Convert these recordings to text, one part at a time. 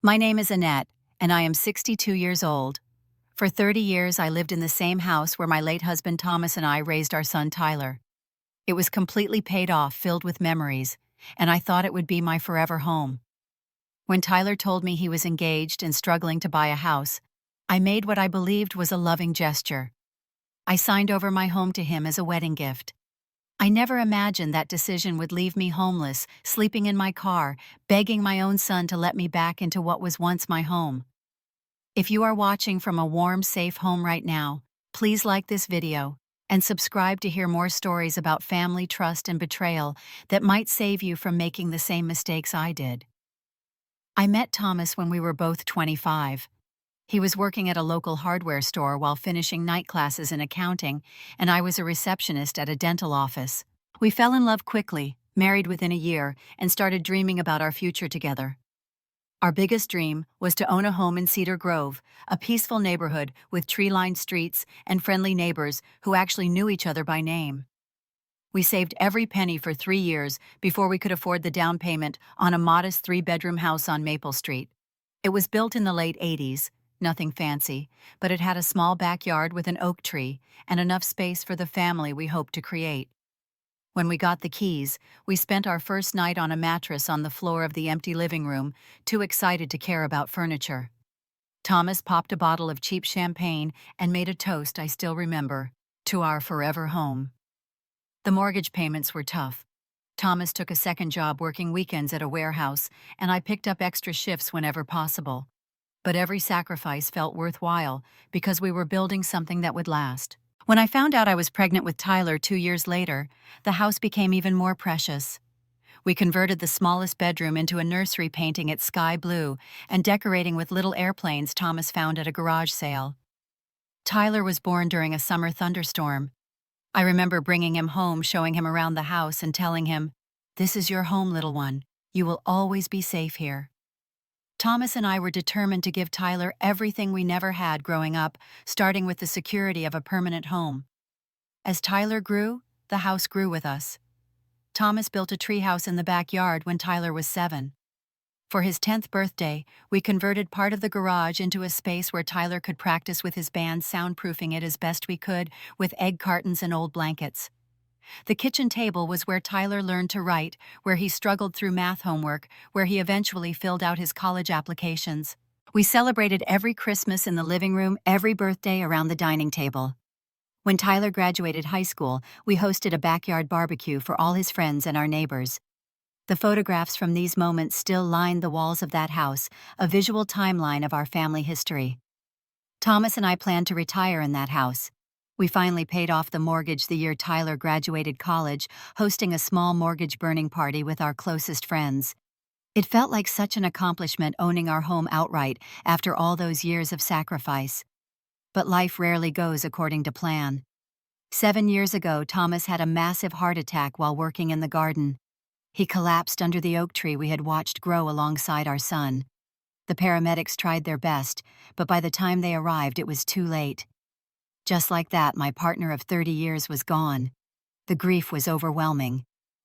My name is Annette, and I am 62 years old. For 30 years, I lived in the same house where my late husband Thomas and I raised our son Tyler. It was completely paid off, filled with memories, and I thought it would be my forever home. When Tyler told me he was engaged and struggling to buy a house, I made what I believed was a loving gesture. I signed over my home to him as a wedding gift. I never imagined that decision would leave me homeless, sleeping in my car, begging my own son to let me back into what was once my home. If you are watching from a warm, safe home right now, please like this video and subscribe to hear more stories about family, trust, and betrayal that might save you from making the same mistakes I did. I met Thomas when we were both 25. He was working at a local hardware store while finishing night classes in accounting, and I was a receptionist at a dental office. We fell in love quickly, married within a year, and started dreaming about our future together. Our biggest dream was to own a home in Cedar Grove, a peaceful neighborhood with tree-lined streets and friendly neighbors who actually knew each other by name. We saved every penny for 3 years before we could afford the down payment on a modest 3-bedroom house on Maple Street. It was built in the late 80s, nothing fancy, but it had a small backyard with an oak tree and enough space for the family we hoped to create. When we got the keys, we spent our first night on a mattress on the floor of the empty living room, too excited to care about furniture. Thomas popped a bottle of cheap champagne and made a toast I still remember, to our forever home. The mortgage payments were tough. Thomas took a second job working weekends at a warehouse, and I picked up extra shifts whenever possible. But every sacrifice felt worthwhile because we were building something that would last. When I found out I was pregnant with Tyler 2 years later, the house became even more precious. We converted the smallest bedroom into a nursery, painting it sky blue and decorating with little airplanes Thomas found at a garage sale. Tyler was born during a summer thunderstorm. I remember bringing him home, showing him around the house, and telling him, "This is your home, little one. You will always be safe here." Thomas and I were determined to give Tyler everything we never had growing up, starting with the security of a permanent home. As Tyler grew, the house grew with us. Thomas built a treehouse in the backyard when Tyler was 7. For his 10th birthday, we converted part of the garage into a space where Tyler could practice with his band, soundproofing it as best we could with egg cartons and old blankets. The kitchen table was where Tyler learned to write, where he struggled through math homework, where he eventually filled out his college applications. We celebrated every Christmas in the living room, every birthday around the dining table. When Tyler graduated high school, we hosted a backyard barbecue for all his friends and our neighbors. The photographs from these moments still line the walls of that house, a visual timeline of our family history. Thomas and I planned to retire in that house. We finally paid off the mortgage the year Tyler graduated college, hosting a small mortgage burning party with our closest friends. It felt like such an accomplishment, owning our home outright after all those years of sacrifice. But life rarely goes according to plan. 7 years ago, Thomas had a massive heart attack while working in the garden. He collapsed under the oak tree we had watched grow alongside our son. The paramedics tried their best, but by the time they arrived, it was too late. Just like that, my partner of 30 years was gone. The grief was overwhelming.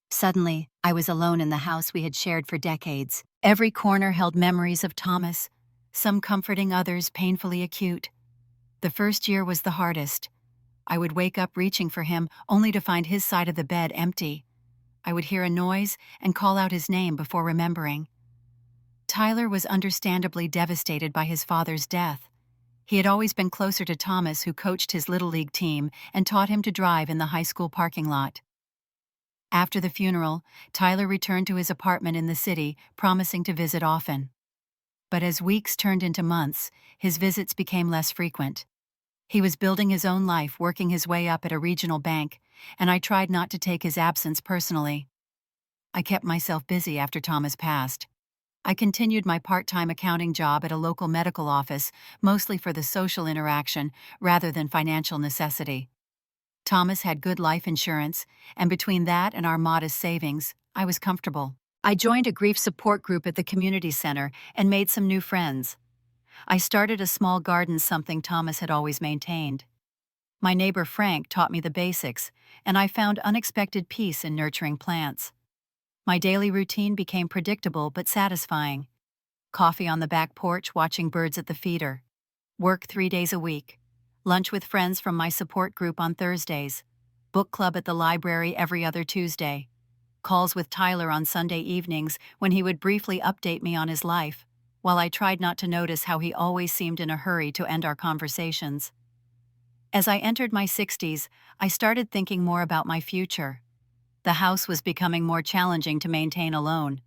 Suddenly, I was alone in the house we had shared for decades. Every corner held memories of Thomas, some comforting, others painfully acute. The first year was the hardest. I would wake up reaching for him, only to find his side of the bed empty. I would hear a noise and call out his name before remembering. Tyler was understandably devastated by his father's death. He had always been closer to Thomas, who coached his Little League team and taught him to drive in the high school parking lot. After the funeral, Tyler returned to his apartment in the city, promising to visit often. But as weeks turned into months, his visits became less frequent. He was building his own life, working his way up at a regional bank, and I tried not to take his absence personally. I kept myself busy after Thomas passed. I continued my part-time accounting job at a local medical office, mostly for the social interaction rather than financial necessity. Thomas had good life insurance, and between that and our modest savings, I was comfortable. I joined a grief support group at the community center and made some new friends. I started a small garden, something Thomas had always maintained. My neighbor Frank taught me the basics, and I found unexpected peace in nurturing plants. My daily routine became predictable but satisfying. Coffee on the back porch watching birds at the feeder. Work 3 days a week. Lunch with friends from my support group on Thursdays. Book club at the library every other Tuesday. Calls with Tyler on Sunday evenings when he would briefly update me on his life, while I tried not to notice how he always seemed in a hurry to end our conversations. As I entered my 60s, I started thinking more about my future. The house was becoming more challenging to maintain alone.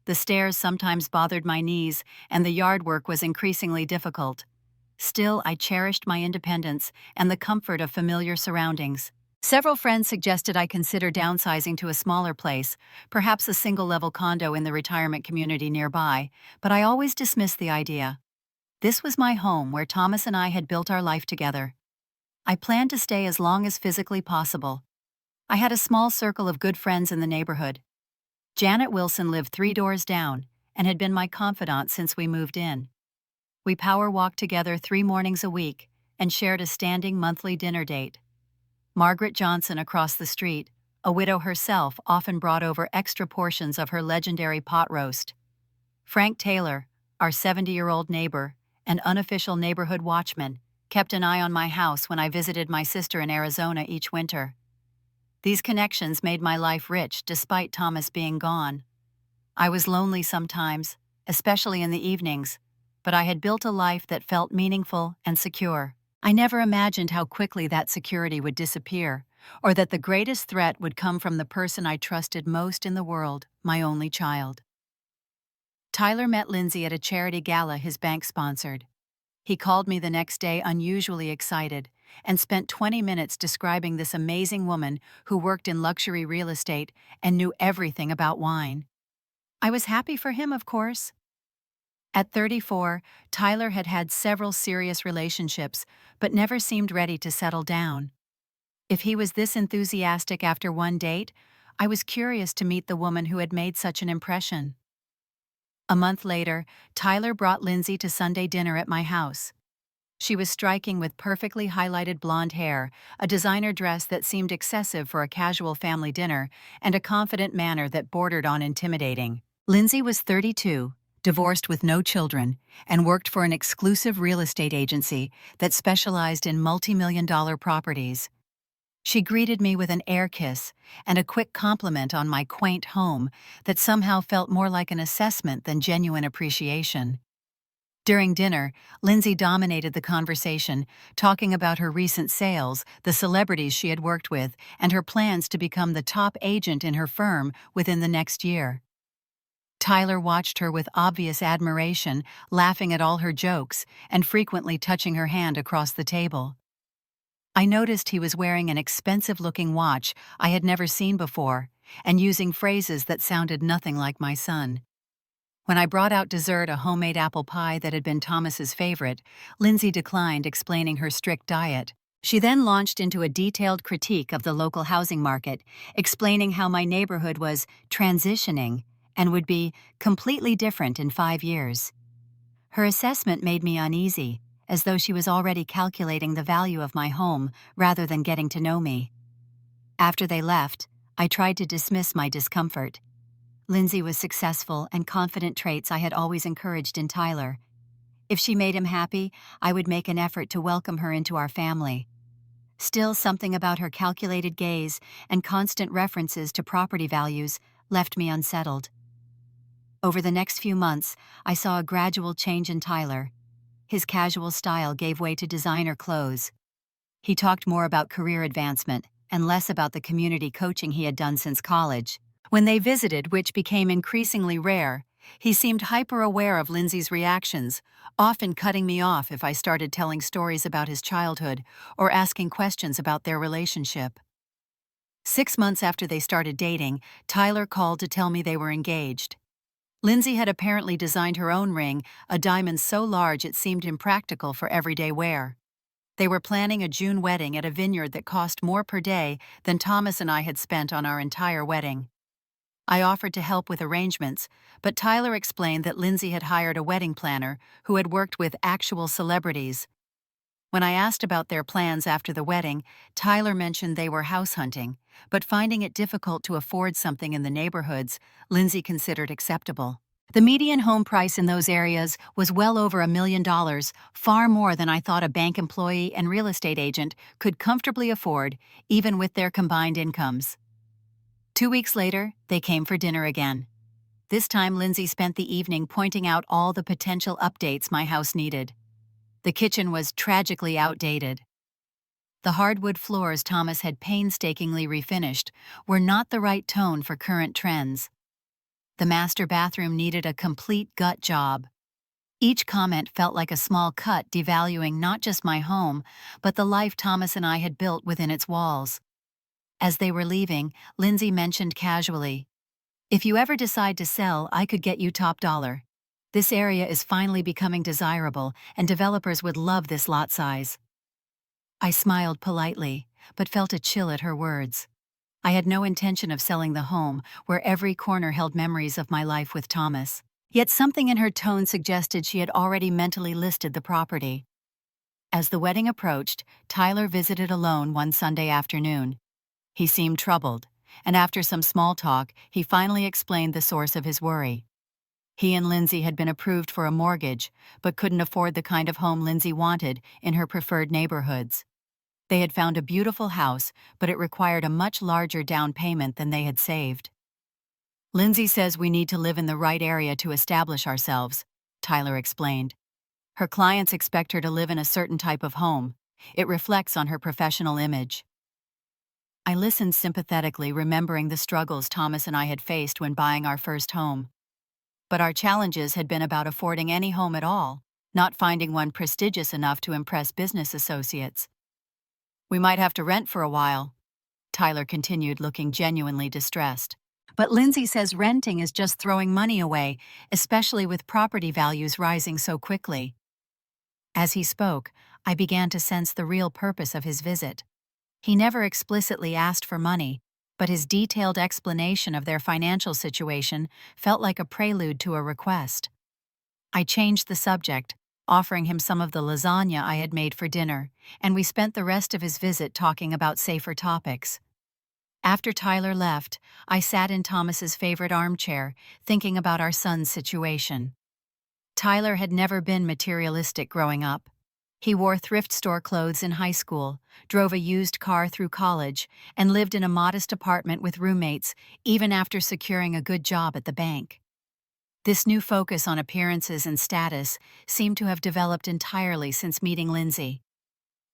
The stairs sometimes bothered my knees, and the yard work was increasingly difficult. Still, I cherished my independence and the comfort of familiar surroundings. Several friends suggested I consider downsizing to a smaller place, perhaps a single-level condo in the retirement community nearby, but I always dismissed the idea. This was my home where Thomas and I had built our life together. I planned to stay as long as physically possible. I had a small circle of good friends in the neighborhood. Janet Wilson lived 3 doors down and had been my confidant since we moved in. We power walked together 3 mornings a week and shared a standing monthly dinner date. Margaret Johnson across the street, a widow herself, often brought over extra portions of her legendary pot roast. Frank Taylor, our 70-year-old neighbor and unofficial neighborhood watchman, kept an eye on my house when I visited my sister in Arizona each winter. These connections made my life rich despite Thomas being gone. I was lonely sometimes, especially in the evenings, but I had built a life that felt meaningful and secure. I never imagined how quickly that security would disappear, or that the greatest threat would come from the person I trusted most in the world, my only child. Tyler met Lindsay at a charity gala his bank sponsored. He called me the next day unusually excited and spent 20 minutes describing this amazing woman who worked in luxury real estate and knew everything about wine. I was happy for him, of course. At 34, Tyler had had several serious relationships, but never seemed ready to settle down. If he was this enthusiastic after one date, I was curious to meet the woman who had made such an impression. A month later, Tyler brought Lindsay to Sunday dinner at my house. She was striking with perfectly highlighted blonde hair, a designer dress that seemed excessive for a casual family dinner, and a confident manner that bordered on intimidating. Lindsay was 32, divorced with no children, and worked for an exclusive real estate agency that specialized in multi-million-dollar properties. She greeted me with an air kiss and a quick compliment on my quaint home that somehow felt more like an assessment than genuine appreciation. During dinner, Lindsay dominated the conversation, talking about her recent sales, the celebrities she had worked with, and her plans to become the top agent in her firm within the next year. Tyler watched her with obvious admiration, laughing at all her jokes and frequently touching her hand across the table. I noticed he was wearing an expensive-looking watch I had never seen before and using phrases that sounded nothing like my son. When I brought out dessert, a homemade apple pie that had been Thomas's favorite, Lindsay declined, explaining her strict diet. She then launched into a detailed critique of the local housing market, explaining how my neighborhood was transitioning and would be completely different in 5 years. Her assessment made me uneasy, as though she was already calculating the value of my home rather than getting to know me. After they left, I tried to dismiss my discomfort. Lindsay was successful and confident, traits I had always encouraged in Tyler. If she made him happy, I would make an effort to welcome her into our family. Still, something about her calculated gaze and constant references to property values left me unsettled. Over the next few months, I saw a gradual change in Tyler. His casual style gave way to designer clothes. He talked more about career advancement and less about the community coaching he had done since college. When they visited, which became increasingly rare, he seemed hyper-aware of Lindsay's reactions, often cutting me off if I started telling stories about his childhood or asking questions about their relationship. 6 months after they started dating, Tyler called to tell me they were engaged. Lindsay had apparently designed her own ring, a diamond so large it seemed impractical for everyday wear. They were planning a June wedding at a vineyard that cost more per day than Thomas and I had spent on our entire wedding. I offered to help with arrangements, but Tyler explained that Lindsay had hired a wedding planner who had worked with actual celebrities. When I asked about their plans after the wedding, Tyler mentioned they were house hunting, but finding it difficult to afford something in the neighborhoods Lindsay considered acceptable. The median home price in those areas was well over $1 million, far more than I thought a bank employee and real estate agent could comfortably afford, even with their combined incomes. 2 weeks later, they came for dinner again. This time, Lindsay spent the evening pointing out all the potential updates my house needed. The kitchen was tragically outdated. The hardwood floors Thomas had painstakingly refinished were not the right tone for current trends. The master bathroom needed a complete gut job. Each comment felt like a small cut devaluing not just my home, but the life Thomas and I had built within its walls. As they were leaving, Lindsay mentioned casually, "If you ever decide to sell, I could get you top dollar. This area is finally becoming desirable, and developers would love this lot size." I smiled politely, but felt a chill at her words. I had no intention of selling the home, where every corner held memories of my life with Thomas. Yet something in her tone suggested she had already mentally listed the property. As the wedding approached, Tyler visited alone one Sunday afternoon. He seemed troubled, and after some small talk, he finally explained the source of his worry. He and Lindsay had been approved for a mortgage, but couldn't afford the kind of home Lindsay wanted in her preferred neighborhoods. They had found a beautiful house, but it required a much larger down payment than they had saved. "Lindsay says we need to live in the right area to establish ourselves," Tyler explained. "Her clients expect her to live in a certain type of home. It reflects on her professional image." I listened sympathetically, remembering the struggles Thomas and I had faced when buying our first home. But our challenges had been about affording any home at all, not finding one prestigious enough to impress business associates. "We might have to rent for a while," Tyler continued, looking genuinely distressed. "But Lindsay says renting is just throwing money away, especially with property values rising so quickly." As he spoke, I began to sense the real purpose of his visit. He never explicitly asked for money, but his detailed explanation of their financial situation felt like a prelude to a request. I changed the subject, offering him some of the lasagna I had made for dinner, and we spent the rest of his visit talking about safer topics. After Tyler left, I sat in Thomas's favorite armchair, thinking about our son's situation. Tyler had never been materialistic growing up. He wore thrift store clothes in high school, drove a used car through college, and lived in a modest apartment with roommates, even after securing a good job at the bank. This new focus on appearances and status seemed to have developed entirely since meeting Lindsay.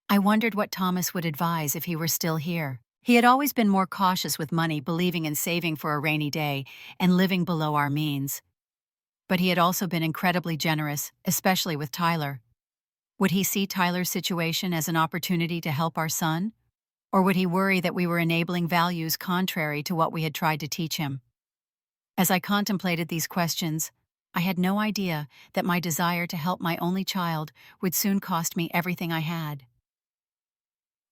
I wondered what Thomas would advise if he were still here. He had always been more cautious with money, believing in saving for a rainy day and living below our means. But he had also been incredibly generous, especially with Tyler. Would he see Tyler's situation as an opportunity to help our son? Or would he worry that we were enabling values contrary to what we had tried to teach him? As I contemplated these questions, I had no idea that my desire to help my only child would soon cost me everything I had.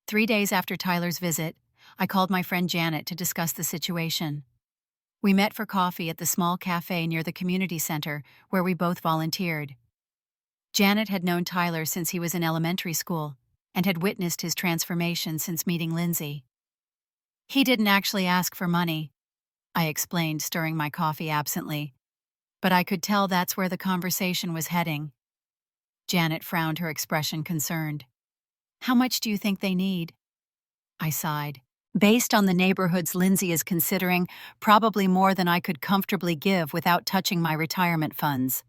3 days after Tyler's visit, I called my friend Janet to discuss the situation. We met for coffee at the small cafe near the community center where we both volunteered. Janet had known Tyler since he was in elementary school and had witnessed his transformation since meeting Lindsay. "He didn't actually ask for money," I explained, stirring my coffee absently, but I could tell that's where the conversation was heading. Janet frowned, her expression concerned. "How much do you think they need?" I sighed. "Based on the neighborhoods Lindsay is considering, probably more than I could comfortably give without touching my retirement funds."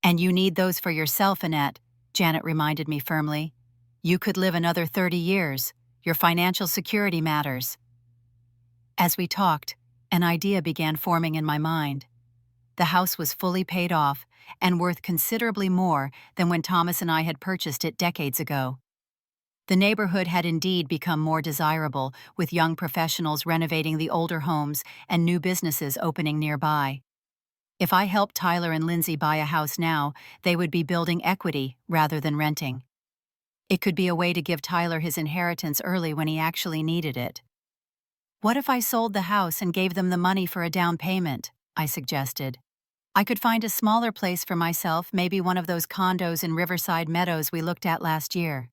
"And you need those for yourself, Annette," Janet reminded me firmly. "You could live another 30 years. Your financial security matters." As we talked, an idea began forming in my mind. The house was fully paid off and worth considerably more than when Thomas and I had purchased it decades ago. The neighborhood had indeed become more desirable, with young professionals renovating the older homes and new businesses opening nearby. If I helped Tyler and Lindsay buy a house now, they would be building equity rather than renting. It could be a way to give Tyler his inheritance early when he actually needed it. "What if I sold the house and gave them the money for a down payment?" I suggested. "I could find a smaller place for myself, maybe one of those condos in Riverside Meadows we looked at last year."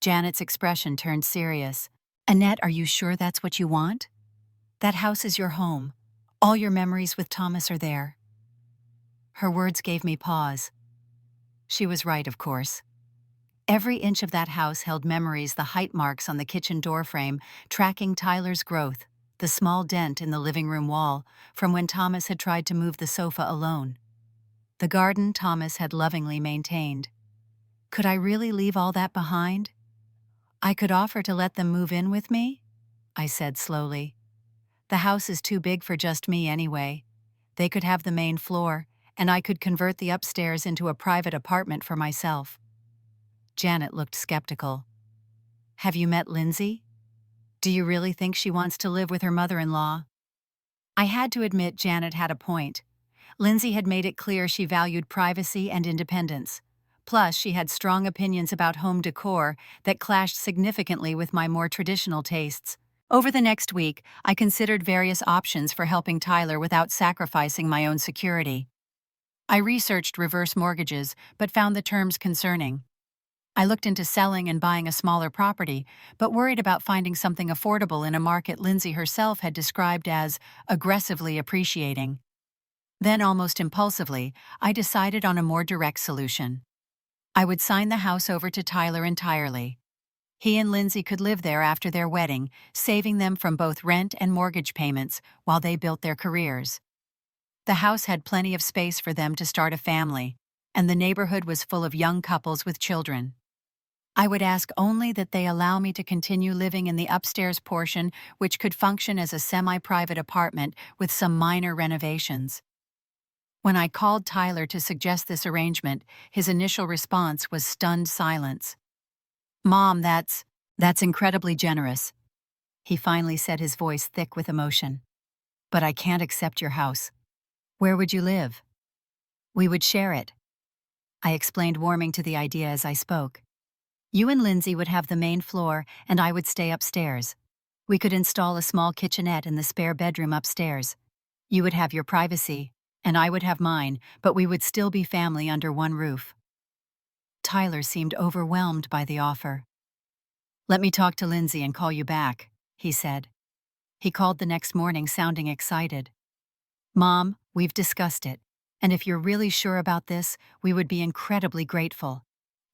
Janet's expression turned serious. "Annette, are you sure that's what you want? That house is your home. All your memories with Thomas are there." Her words gave me pause. She was right, of course. Every inch of that house held memories, the height marks on the kitchen doorframe, tracking Tyler's growth, the small dent in the living room wall from when Thomas had tried to move the sofa alone. The garden Thomas had lovingly maintained. Could I really leave all that behind? I could offer to let them move in with me, I said slowly. The house is too big for just me anyway. They could have the main floor, and I could convert the upstairs into a private apartment for myself. Janet looked skeptical. Have you met Lindsay? Do you really think she wants to live with her mother-in-law? I had to admit Janet had a point. Lindsay had made it clear she valued privacy and independence. Plus, she had strong opinions about home decor that clashed significantly with my more traditional tastes. Over the next week, I considered various options for helping Tyler without sacrificing my own security. I researched reverse mortgages, but found the terms concerning. I looked into selling and buying a smaller property, but worried about finding something affordable in a market Lindsay herself had described as aggressively appreciating. Then, almost impulsively, I decided on a more direct solution. I would sign the house over to Tyler entirely. He and Lindsay could live there after their wedding, saving them from both rent and mortgage payments while they built their careers. The house had plenty of space for them to start a family, and the neighborhood was full of young couples with children. I would ask only that they allow me to continue living in the upstairs portion, which could function as a semi-private apartment with some minor renovations. When I called Tyler to suggest this arrangement, his initial response was stunned silence. "Mom, that's incredibly generous," he finally said, his voice thick with emotion. "But I can't accept your house. Where would you live?" "We would share it." I explained, warming to the idea as I spoke. "You and Lindsay would have the main floor, and I would stay upstairs. We could install a small kitchenette in the spare bedroom upstairs. You would have your privacy, and I would have mine, but we would still be family under one roof." Tyler seemed overwhelmed by the offer. "Let me talk to Lindsay and call you back," he said. He called the next morning, sounding excited. "Mom, we've discussed it, and if you're really sure about this, we would be incredibly grateful.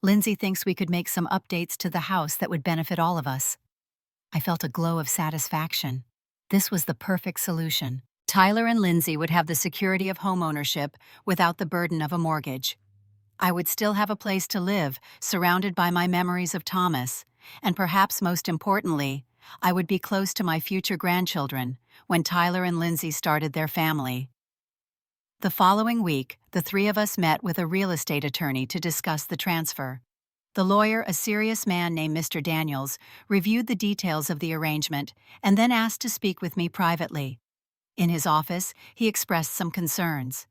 Lindsay thinks we could make some updates to the house that would benefit all of us." I felt a glow of satisfaction. This was the perfect solution. Tyler and Lindsay would have the security of homeownership without the burden of a mortgage. I would still have a place to live, surrounded by my memories of Thomas, and perhaps most importantly, I would be close to my future grandchildren when Tyler and Lindsay started their family. The following week, the three of us met with a real estate attorney to discuss the transfer. The lawyer, a serious man named Mr. Daniels, reviewed the details of the arrangement and then asked to speak with me privately. In his office, he expressed some concerns.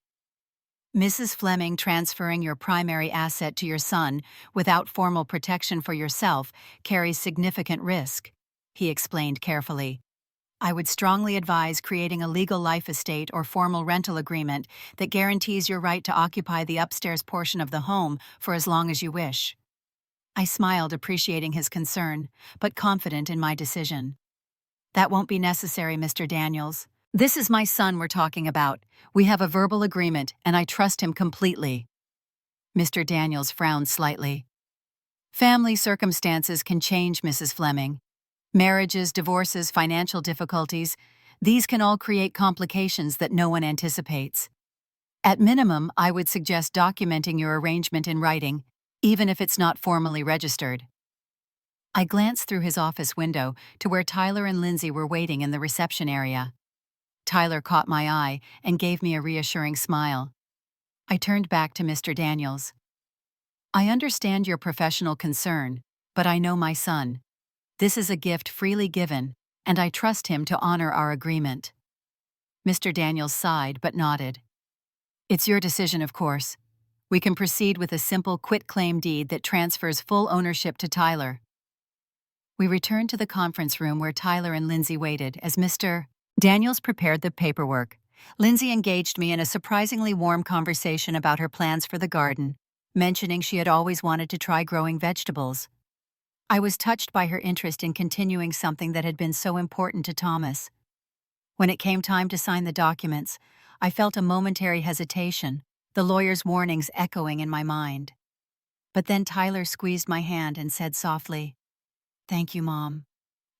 "Mrs. Fleming, transferring your primary asset to your son without formal protection for yourself carries significant risk," he explained carefully. "I would strongly advise creating a legal life estate or formal rental agreement that guarantees your right to occupy the upstairs portion of the home for as long as you wish." I smiled, appreciating his concern, but confident in my decision. "That won't be necessary, Mr. Daniels. This is my son we're talking about. We have a verbal agreement, and I trust him completely." Mr. Daniels frowned slightly. "Family circumstances can change, Mrs. Fleming. Marriages, divorces, financial difficulties, these can all create complications that no one anticipates. At minimum, I would suggest documenting your arrangement in writing, even if it's not formally registered." I glanced through his office window to where Tyler and Lindsay were waiting in the reception area. Tyler caught my eye and gave me a reassuring smile. I turned back to Mr. Daniels. "I understand your professional concern, but I know my son. This is a gift freely given, and I trust him to honor our agreement." Mr. Daniels sighed but nodded. "It's your decision, of course. We can proceed with a simple quitclaim deed that transfers full ownership to Tyler." We returned to the conference room where Tyler and Lindsay waited as Mr. Daniels prepared the paperwork. Lindsay engaged me in a surprisingly warm conversation about her plans for the garden, mentioning she had always wanted to try growing vegetables. I was touched by her interest in continuing something that had been so important to Thomas. When it came time to sign the documents, I felt a momentary hesitation, the lawyer's warnings echoing in my mind. But then Tyler squeezed my hand and said softly, "Thank you, Mom.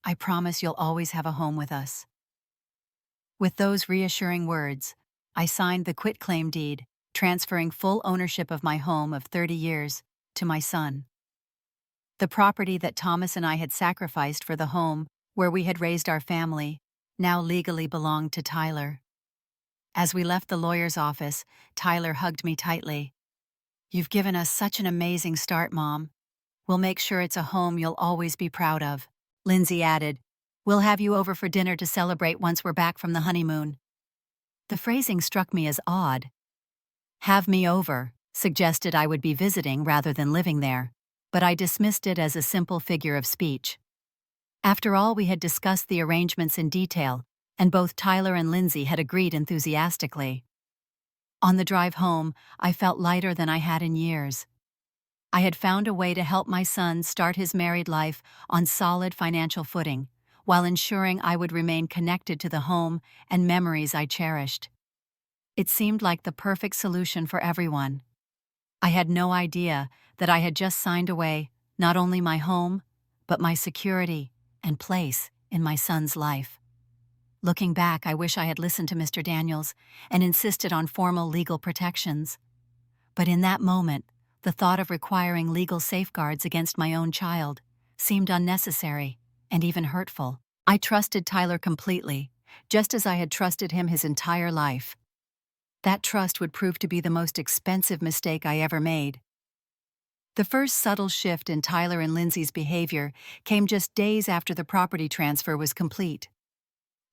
I promise you'll always have a home with us." With those reassuring words, I signed the quitclaim deed, transferring full ownership of my home of 30 years to my son. The property that Thomas and I had sacrificed for the home where we had raised our family now legally belonged to Tyler. As we left the lawyer's office, Tyler hugged me tightly. "You've given us such an amazing start, Mom. We'll make sure it's a home you'll always be proud of." Lindsay added, "We'll have you over for dinner to celebrate once we're back from the honeymoon." The phrasing struck me as odd. "Have me over" suggested I would be visiting rather than living there, but I dismissed it as a simple figure of speech. After all, we had discussed the arrangements in detail, and both Tyler and Lindsay had agreed enthusiastically. On the drive home, I felt lighter than I had in years. I had found a way to help my son start his married life on solid financial footing, while ensuring I would remain connected to the home and memories I cherished. It seemed like the perfect solution for everyone. I had no idea that I had just signed away not only my home, but my security and place in my son's life. Looking back, I wish I had listened to Mr. Daniels and insisted on formal legal protections. But in that moment, the thought of requiring legal safeguards against my own child seemed unnecessary and even hurtful. I trusted Tyler completely, just as I had trusted him his entire life. That trust would prove to be the most expensive mistake I ever made. The first subtle shift in Tyler and Lindsay's behavior came just days after the property transfer was complete.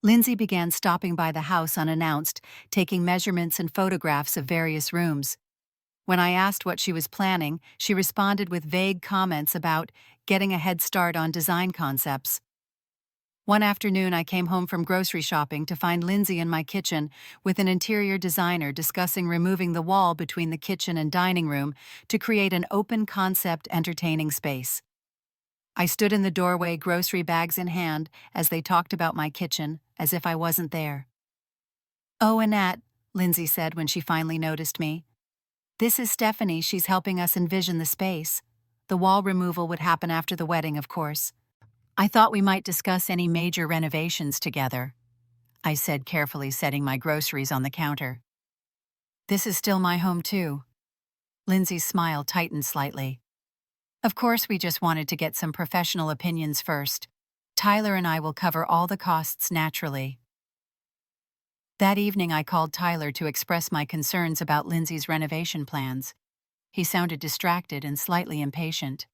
Lindsay began stopping by the house unannounced, taking measurements and photographs of various rooms. When I asked what she was planning, she responded with vague comments about getting a head start on design concepts. One afternoon, I came home from grocery shopping to find Lindsay in my kitchen with an interior designer discussing removing the wall between the kitchen and dining room to create an open-concept entertaining space. I stood in the doorway, grocery bags in hand, as they talked about my kitchen, as if I wasn't there. "Oh, Annette," Lindsay said when she finally noticed me. "This is Stephanie. She's helping us envision the space. The wall removal would happen after the wedding, of course." "I thought we might discuss any major renovations together," I said, carefully setting my groceries on the counter. "This is still my home, too." Lindsay's smile tightened slightly. "Of course, we just wanted to get some professional opinions first. Tyler and I will cover all the costs naturally." That evening, I called Tyler to express my concerns about Lindsay's renovation plans. He sounded distracted and slightly impatient.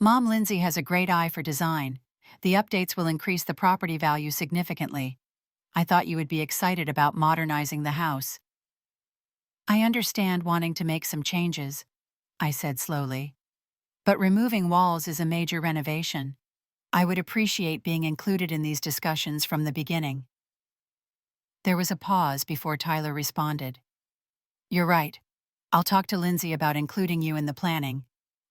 "Mom, Lindsay has a great eye for design. The updates will increase the property value significantly. I thought you would be excited about modernizing the house." "I understand wanting to make some changes," I said slowly. "But removing walls is a major renovation. I would appreciate being included in these discussions from the beginning." There was a pause before Tyler responded. "You're right. I'll talk to Lindsay about including you in the planning.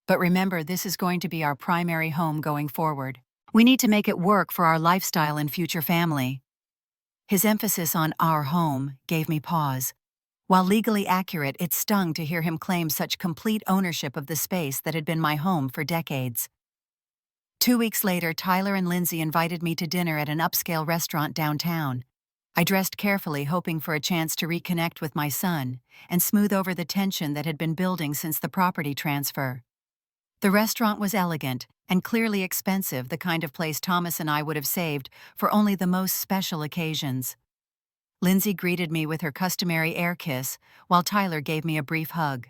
But remember, this is going to be our primary home going forward. We need to make it work for our lifestyle and future family." His emphasis on "our home" gave me pause. While legally accurate, it stung to hear him claim such complete ownership of the space that had been my home for decades. 2 weeks later, Tyler and Lindsay invited me to dinner at an upscale restaurant downtown. I dressed carefully, hoping for a chance to reconnect with my son and smooth over the tension that had been building since the property transfer. The restaurant was elegant and clearly expensive, the kind of place Thomas and I would have saved for only the most special occasions. Lindsay greeted me with her customary air kiss, while Tyler gave me a brief hug.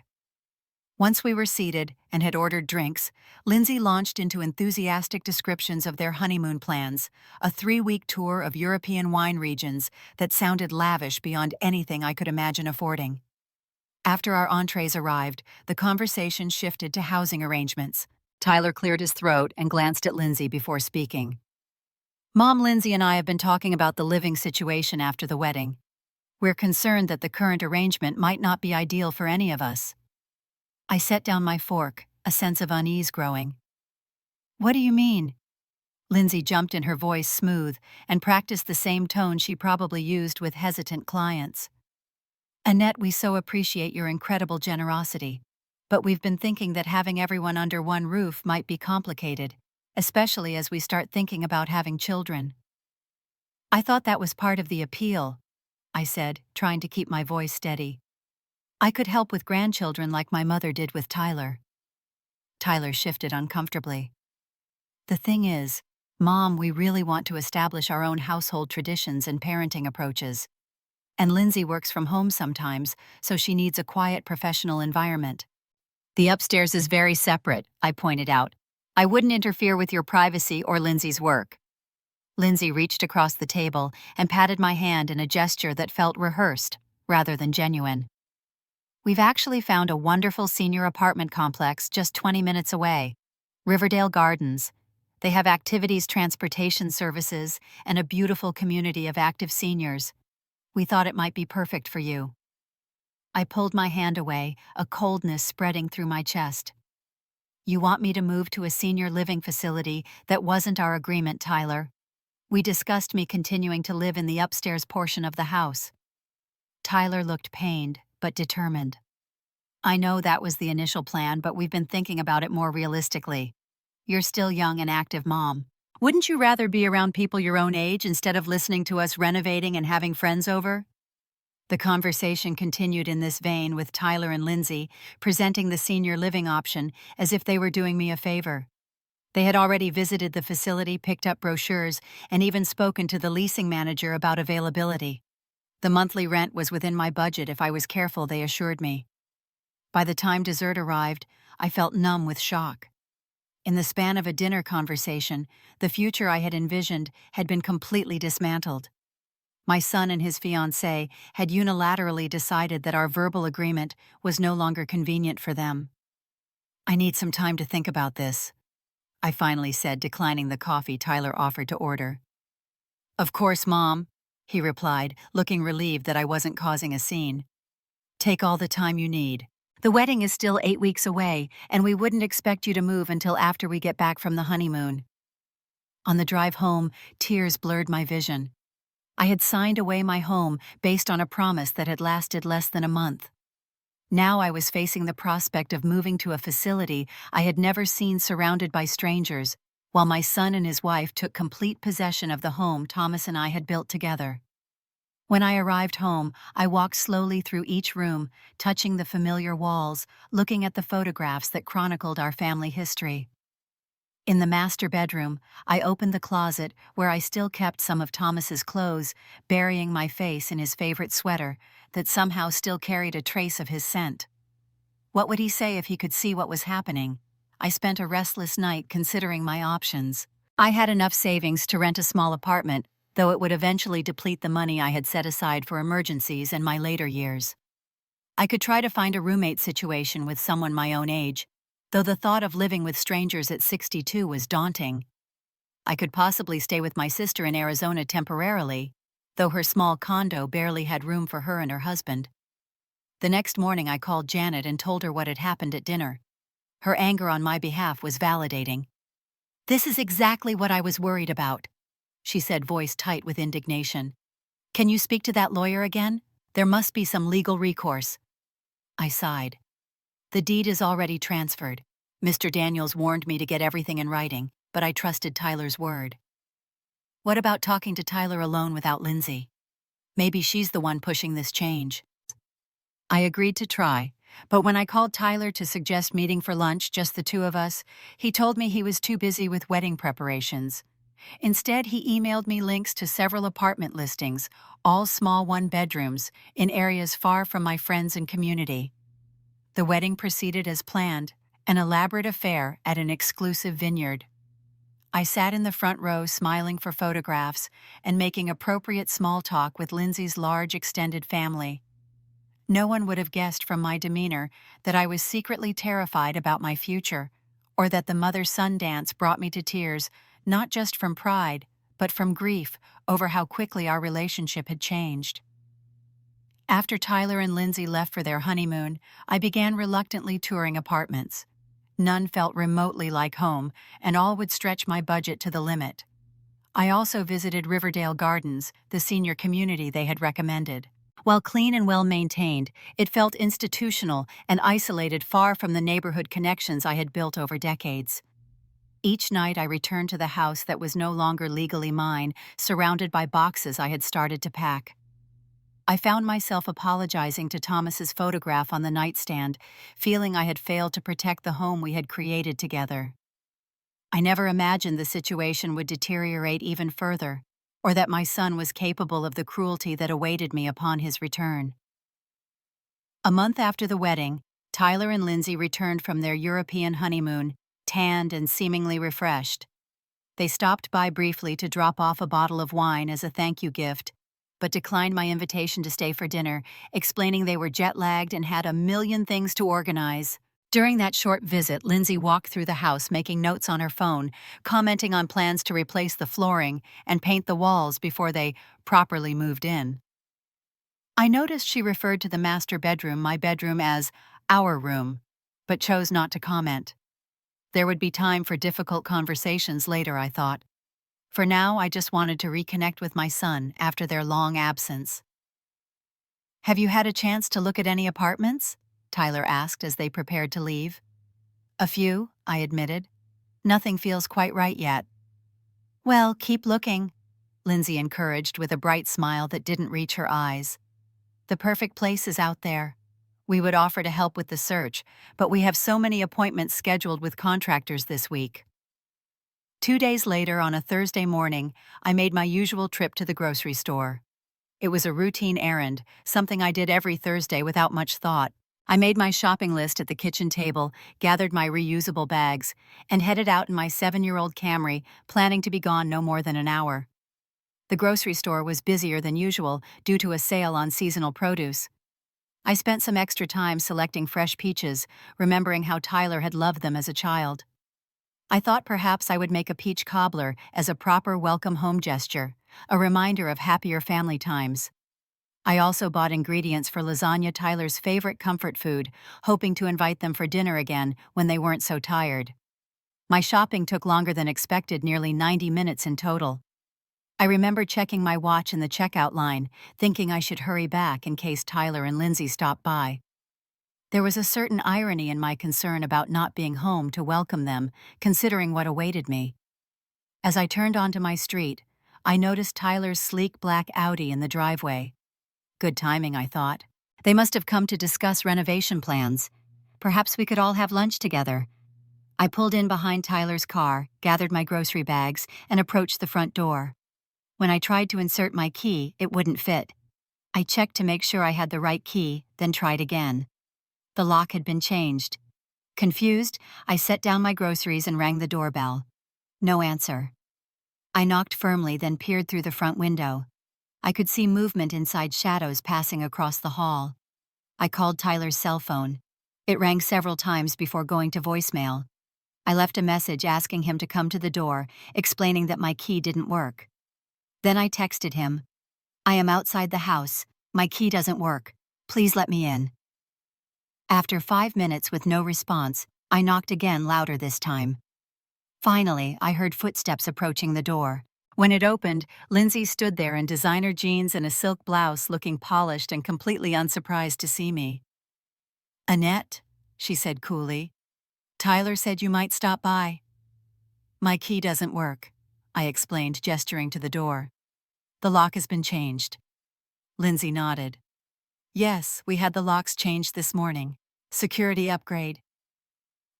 Once we were seated and had ordered drinks, Lindsay launched into enthusiastic descriptions of their honeymoon plans, a 3-week tour of European wine regions that sounded lavish beyond anything I could imagine affording. After our entrees arrived, the conversation shifted to housing arrangements. Tyler cleared his throat and glanced at Lindsay before speaking. "Mom, Lindsay and I have been talking about the living situation after the wedding. We're concerned that the current arrangement might not be ideal for any of us." I set down my fork, a sense of unease growing. "What do you mean?" Lindsay jumped in, her voice smooth, and practiced the same tone she probably used with hesitant clients. Annette, we so appreciate your incredible generosity. But we've been thinking that having everyone under one roof might be complicated, especially as we start thinking about having children. I thought that was part of the appeal, I said, trying to keep my voice steady. I could help with grandchildren like my mother did with Tyler. Tyler shifted uncomfortably. The thing is, Mom, we really want to establish our own household traditions and parenting approaches. And Lindsay works from home sometimes, so she needs a quiet professional environment. The upstairs is very separate, I pointed out. I wouldn't interfere with your privacy or Lindsay's work. Lindsay reached across the table and patted my hand in a gesture that felt rehearsed, rather than genuine. We've actually found a wonderful senior apartment complex just 20 minutes away. Riverdale Gardens. They have activities, transportation services, and a beautiful community of active seniors. We thought it might be perfect for you. I pulled my hand away, a coldness spreading through my chest. You want me to move to a senior living facility that wasn't our agreement, Tyler. We discussed me continuing to live in the upstairs portion of the house. Tyler looked pained, but determined. I know that was the initial plan, but we've been thinking about it more realistically. You're still young and active, Mom. Wouldn't you rather be around people your own age instead of listening to us renovating and having friends over? The conversation continued in this vein with Tyler and Lindsay, presenting the senior living option as if they were doing me a favor. They had already visited the facility, picked up brochures, and even spoken to the leasing manager about availability. The monthly rent was within my budget if I was careful, they assured me. By the time dessert arrived, I felt numb with shock. In the span of a dinner conversation, the future I had envisioned had been completely dismantled. My son and his fiancée had unilaterally decided that our verbal agreement was no longer convenient for them. I need some time to think about this, I finally said, declining the coffee Tyler offered to order. Of course, Mom, he replied, looking relieved that I wasn't causing a scene. Take all the time you need. The wedding is still 8 weeks away, and we wouldn't expect you to move until after we get back from the honeymoon. On the drive home, tears blurred my vision. I had signed away my home based on a promise that had lasted less than a month. Now I was facing the prospect of moving to a facility I had never seen, surrounded by strangers, while my son and his wife took complete possession of the home Thomas and I had built together. When I arrived home, I walked slowly through each room, touching the familiar walls, looking at the photographs that chronicled our family history. In the master bedroom, I opened the closet where I still kept some of Thomas's clothes, burying my face in his favorite sweater that somehow still carried a trace of his scent. What would he say if he could see what was happening? I spent a restless night considering my options. I had enough savings to rent a small apartment, though it would eventually deplete the money I had set aside for emergencies in my later years. I could try to find a roommate situation with someone my own age, though the thought of living with strangers at 62 was daunting. I could possibly stay with my sister in Arizona temporarily, though her small condo barely had room for her and her husband. The next morning I called Janet and told her what had happened at dinner. Her anger on my behalf was validating. "This is exactly what I was worried about," she said, voice tight with indignation. "Can you speak to that lawyer again? There must be some legal recourse." I sighed. The deed is already transferred. Mr. Daniels warned me to get everything in writing, but I trusted Tyler's word. What about talking to Tyler alone without Lindsay? Maybe she's the one pushing this change. I agreed to try, but when I called Tyler to suggest meeting for lunch, just the two of us, he told me he was too busy with wedding preparations. Instead, he emailed me links to several apartment listings, all small one-bedrooms, in areas far from my friends and community. The wedding proceeded as planned, an elaborate affair at an exclusive vineyard. I sat in the front row smiling for photographs and making appropriate small talk with Lindsay's large extended family. No one would have guessed from my demeanor that I was secretly terrified about my future, or that the mother-son dance brought me to tears, not just from pride, but from grief over how quickly our relationship had changed. After Tyler and Lindsay left for their honeymoon, I began reluctantly touring apartments. None felt remotely like home, and all would stretch my budget to the limit. I also visited Riverdale Gardens, the senior community they had recommended. While clean and well-maintained, it felt institutional and isolated, far from the neighborhood connections I had built over decades. Each night I returned to the house that was no longer legally mine, surrounded by boxes I had started to pack. I found myself apologizing to Thomas's photograph on the nightstand, feeling I had failed to protect the home we had created together. I never imagined the situation would deteriorate even further, or that my son was capable of the cruelty that awaited me upon his return. A month after the wedding, Tyler and Lindsay returned from their European honeymoon, tanned and seemingly refreshed. They stopped by briefly to drop off a bottle of wine as a thank you gift, but declined my invitation to stay for dinner, explaining they were jet-lagged and had a million things to organize. During that short visit, Lindsay walked through the house making notes on her phone, commenting on plans to replace the flooring and paint the walls before they properly moved in. I noticed she referred to the master bedroom, my bedroom, as our room, but chose not to comment. There would be time for difficult conversations later, I thought. For now, I just wanted to reconnect with my son after their long absence. "Have you had a chance to look at any apartments?" Tyler asked as they prepared to leave. "A few," I admitted. "Nothing feels quite right yet." "Well, keep looking," Lindsay encouraged with a bright smile that didn't reach her eyes. "The perfect place is out there. We would offer to help with the search, but we have so many appointments scheduled with contractors this week." 2 days later, on a Thursday morning, I made my usual trip to the grocery store. It was a routine errand, something I did every Thursday without much thought. I made my shopping list at the kitchen table, gathered my reusable bags, and headed out in my 7-year-old Camry, planning to be gone no more than an hour. The grocery store was busier than usual due to a sale on seasonal produce. I spent some extra time selecting fresh peaches, remembering how Tyler had loved them as a child. I thought perhaps I would make a peach cobbler as a proper welcome home gesture, a reminder of happier family times. I also bought ingredients for lasagna, Tyler's favorite comfort food, hoping to invite them for dinner again when they weren't so tired. My shopping took longer than expected, nearly 90 minutes in total. I remember checking my watch in the checkout line, thinking I should hurry back in case Tyler and Lindsay stopped by. There was a certain irony in my concern about not being home to welcome them, considering what awaited me. As I turned onto my street, I noticed Tyler's sleek black Audi in the driveway. Good timing, I thought. They must have come to discuss renovation plans. Perhaps we could all have lunch together. I pulled in behind Tyler's car, gathered my grocery bags, and approached the front door. When I tried to insert my key, it wouldn't fit. I checked to make sure I had the right key, then tried again. The lock had been changed. Confused, I set down my groceries and rang the doorbell. No answer. I knocked firmly, then peered through the front window. I could see movement inside, shadows passing across the hall. I called Tyler's cell phone. It rang several times before going to voicemail. I left a message asking him to come to the door, explaining that my key didn't work. Then I texted him, "I am outside the house. My key doesn't work. Please let me in." After 5 minutes with no response, I knocked again, louder this time. Finally, I heard footsteps approaching the door. When it opened, Lindsay stood there in designer jeans and a silk blouse, looking polished and completely unsurprised to see me. "Annette," she said coolly, "Tyler said you might stop by." "My key doesn't work," I explained, gesturing to the door. "The lock has been changed." Lindsay nodded. "Yes, we had the locks changed this morning. Security upgrade."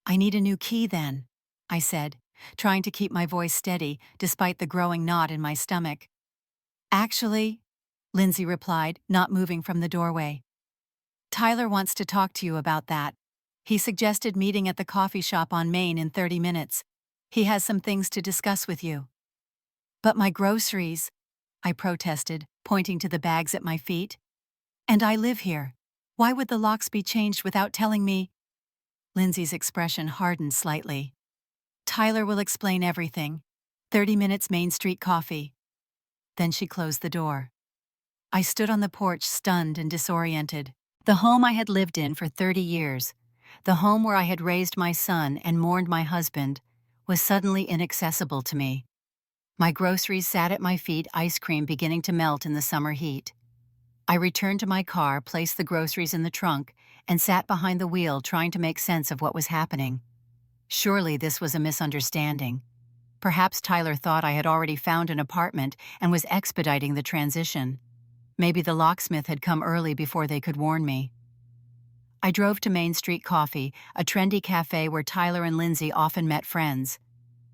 "I need a new key then," I said, trying to keep my voice steady despite the growing knot in my stomach. "Actually," Lindsay replied, not moving from the doorway, "Tyler wants to talk to you about that. He suggested meeting at the coffee shop on Main in 30 minutes. He has some things to discuss with you." "But my groceries," I protested, pointing to the bags at my feet. "And I live here. Why would the locks be changed without telling me?" Lindsay's expression hardened slightly. "Tyler will explain everything. 30 minutes, Main Street coffee." Then she closed the door. I stood on the porch, stunned and disoriented. The home I had lived in for 30 years, the home where I had raised my son and mourned my husband, was suddenly inaccessible to me. My groceries sat at my feet, ice cream beginning to melt in the summer heat. I returned to my car, placed the groceries in the trunk, and sat behind the wheel trying to make sense of what was happening. Surely this was a misunderstanding. Perhaps Tyler thought I had already found an apartment and was expediting the transition. Maybe the locksmith had come early before they could warn me. I drove to Main Street Coffee, a trendy cafe where Tyler and Lindsay often met friends.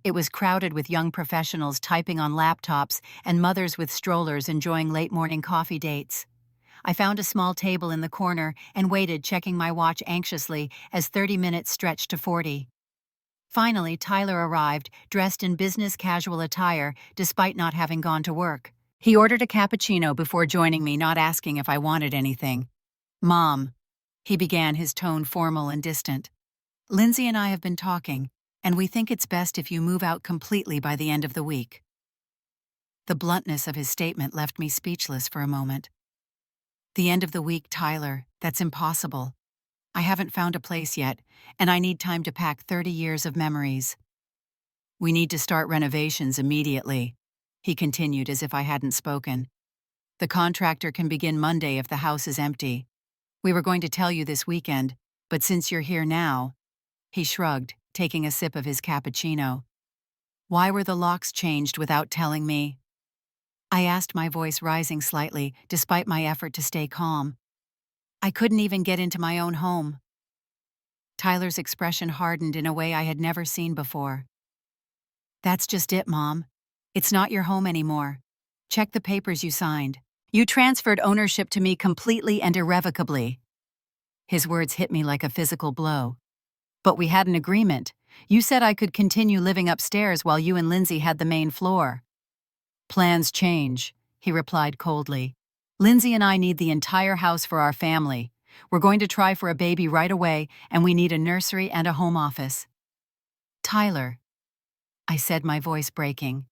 It was crowded with young professionals typing on laptops and mothers with strollers enjoying late-morning coffee dates. I found a small table in the corner and waited, checking my watch anxiously as 30 minutes stretched to 40. Finally, Tyler arrived, dressed in business casual attire despite not having gone to work. He ordered a cappuccino before joining me, not asking if I wanted anything. "Mom," he began, his tone formal and distant. "Lindsay and I have been talking, and we think it's best if you move out completely by the end of the week." The bluntness of his statement left me speechless for a moment. "The end of the week, Tyler, that's impossible. I haven't found a place yet, and I need time to pack 30 years of memories." "We need to start renovations immediately," he continued as if I hadn't spoken. "The contractor can begin Monday if the house is empty. We were going to tell you this weekend, but since you're here now—" He shrugged, taking a sip of his cappuccino. "Why were the locks changed without telling me?" I asked, my voice rising slightly, despite my effort to stay calm. "I couldn't even get into my own home." Tyler's expression hardened in a way I had never seen before. "That's just it, Mom. It's not your home anymore. Check the papers you signed. You transferred ownership to me completely and irrevocably." His words hit me like a physical blow. "But we had an agreement. You said I could continue living upstairs while you and Lindsay had the main floor." "Plans change," he replied coldly. "Lindsay and I need the entire house for our family. We're going to try for a baby right away, and we need a nursery and a home office." "Tyler," I said, my voice breaking,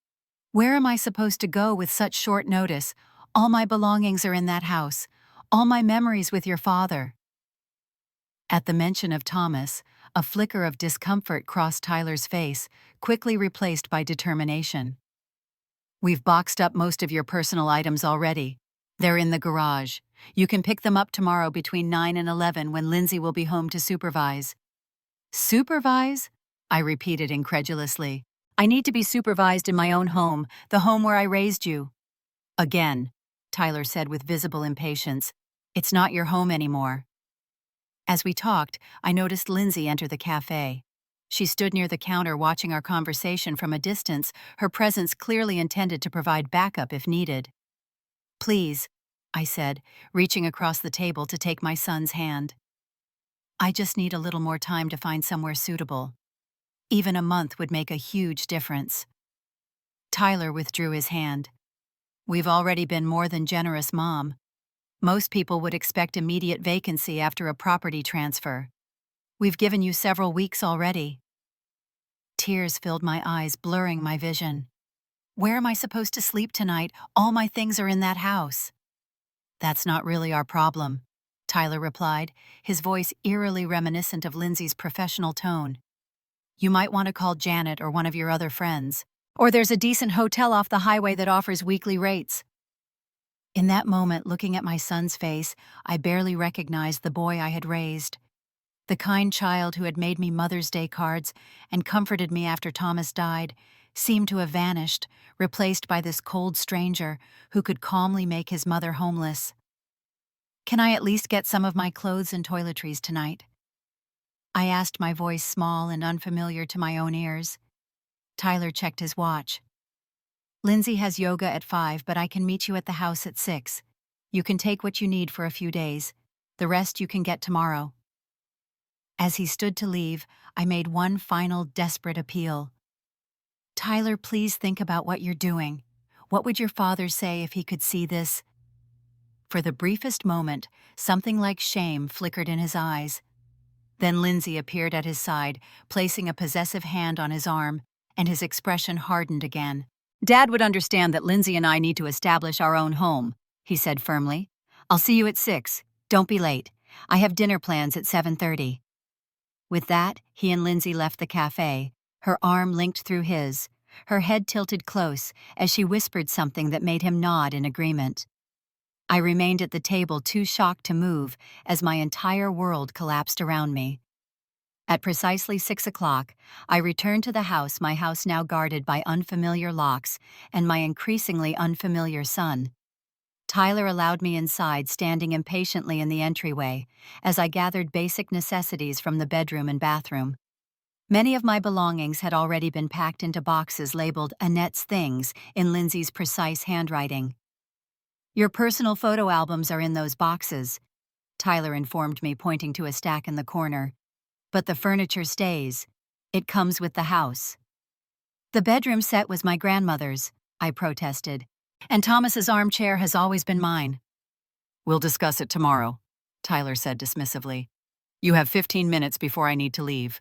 "where am I supposed to go with such short notice? All my belongings are in that house. All my memories with your father." At the mention of Thomas, a flicker of discomfort crossed Tyler's face, quickly replaced by determination. "We've boxed up most of your personal items already. They're in the garage. You can pick them up tomorrow between 9 and 11 when Lindsay will be home to supervise." "Supervise?" I repeated incredulously. "I need to be supervised in my own home, the home where I raised you." "Again," Tyler said with visible impatience. "It's not your home anymore." As we talked, I noticed Lindsay enter the cafe. She stood near the counter watching our conversation from a distance, her presence clearly intended to provide backup if needed. "Please," I said, reaching across the table to take my son's hand. "I just need a little more time to find somewhere suitable. Even a month would make a huge difference." Tyler withdrew his hand. "We've already been more than generous, Mom. Most people would expect immediate vacancy after a property transfer. We've given you several weeks already." Tears filled my eyes, blurring my vision. "Where am I supposed to sleep tonight? All my things are in that house." "That's not really our problem," Tyler replied, his voice eerily reminiscent of Lindsay's professional tone. "You might want to call Janet or one of your other friends. Or there's a decent hotel off the highway that offers weekly rates." In that moment, looking at my son's face, I barely recognized the boy I had raised. The kind child who had made me Mother's Day cards and comforted me after Thomas died seemed to have vanished, replaced by this cold stranger who could calmly make his mother homeless. "Can I at least get some of my clothes and toiletries tonight?" I asked, my voice small and unfamiliar to my own ears. Tyler checked his watch. "Lindsay has yoga at 5, but I can meet you at the house at 6. You can take what you need for a few days. The rest you can get tomorrow." As he stood to leave, I made one final desperate appeal. "Tyler, please think about what you're doing. What would your father say if he could see this?" For the briefest moment, something like shame flickered in his eyes. Then Lindsay appeared at his side, placing a possessive hand on his arm, and his expression hardened again. "Dad would understand that Lindsay and I need to establish our own home," he said firmly. "I'll see you at 6. Don't be late. I have dinner plans at 7:30. With that, he and Lindsay left the cafe, her arm linked through his, her head tilted close as she whispered something that made him nod in agreement. I remained at the table too shocked to move as my entire world collapsed around me. At precisely 6 o'clock, I returned to the house, my house now guarded by unfamiliar locks and my increasingly unfamiliar son. Tyler allowed me inside, standing impatiently in the entryway, as I gathered basic necessities from the bedroom and bathroom. Many of my belongings had already been packed into boxes labeled Annette's Things in Lindsay's precise handwriting. "Your personal photo albums are in those boxes," Tyler informed me, pointing to a stack in the corner. "But the furniture stays. It comes with the house." "The bedroom set was my grandmother's," I protested, "and Thomas's armchair has always been mine." "We'll discuss it tomorrow," Tyler said dismissively. "You have 15 minutes before I need to leave."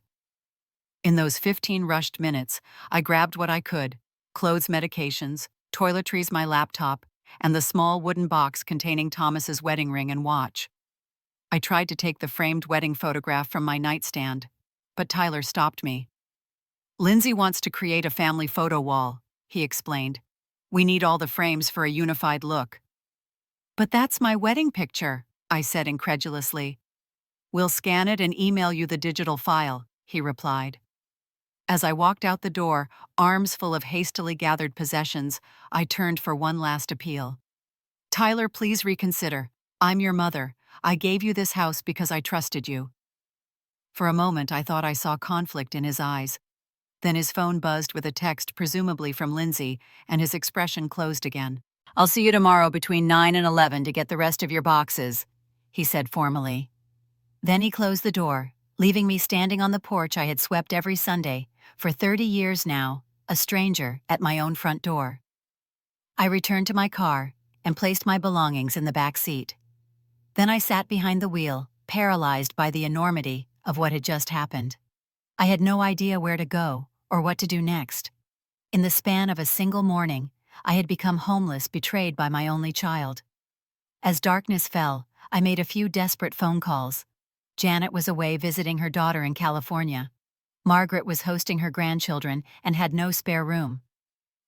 In those 15 rushed minutes, I grabbed what I could: clothes, medications, toiletries, my laptop, and the small wooden box containing Thomas's wedding ring and watch. I tried to take the framed wedding photograph from my nightstand, but Tyler stopped me. "Lindsay wants to create a family photo wall," he explained. "We need all the frames for a unified look." "But that's my wedding picture," I said incredulously. "We'll scan it and email you the digital file," he replied. As I walked out the door, arms full of hastily gathered possessions, I turned for one last appeal. "Tyler, please reconsider. I'm your mother. I gave you this house because I trusted you." For a moment, I thought I saw conflict in his eyes. Then his phone buzzed with a text, presumably from Lindsay, and his expression closed again. "I'll see you tomorrow between 9 and 11 to get the rest of your boxes," he said formally. Then he closed the door, leaving me standing on the porch I had swept every Sunday, for 30 years now, a stranger at my own front door. I returned to my car and placed my belongings in the back seat. Then I sat behind the wheel, paralyzed by the enormity of what had just happened. I had no idea where to go or what to do next. In the span of a single morning, I had become homeless, betrayed by my only child. As darkness fell, I made a few desperate phone calls. Janet was away visiting her daughter in California. Margaret was hosting her grandchildren and had no spare room.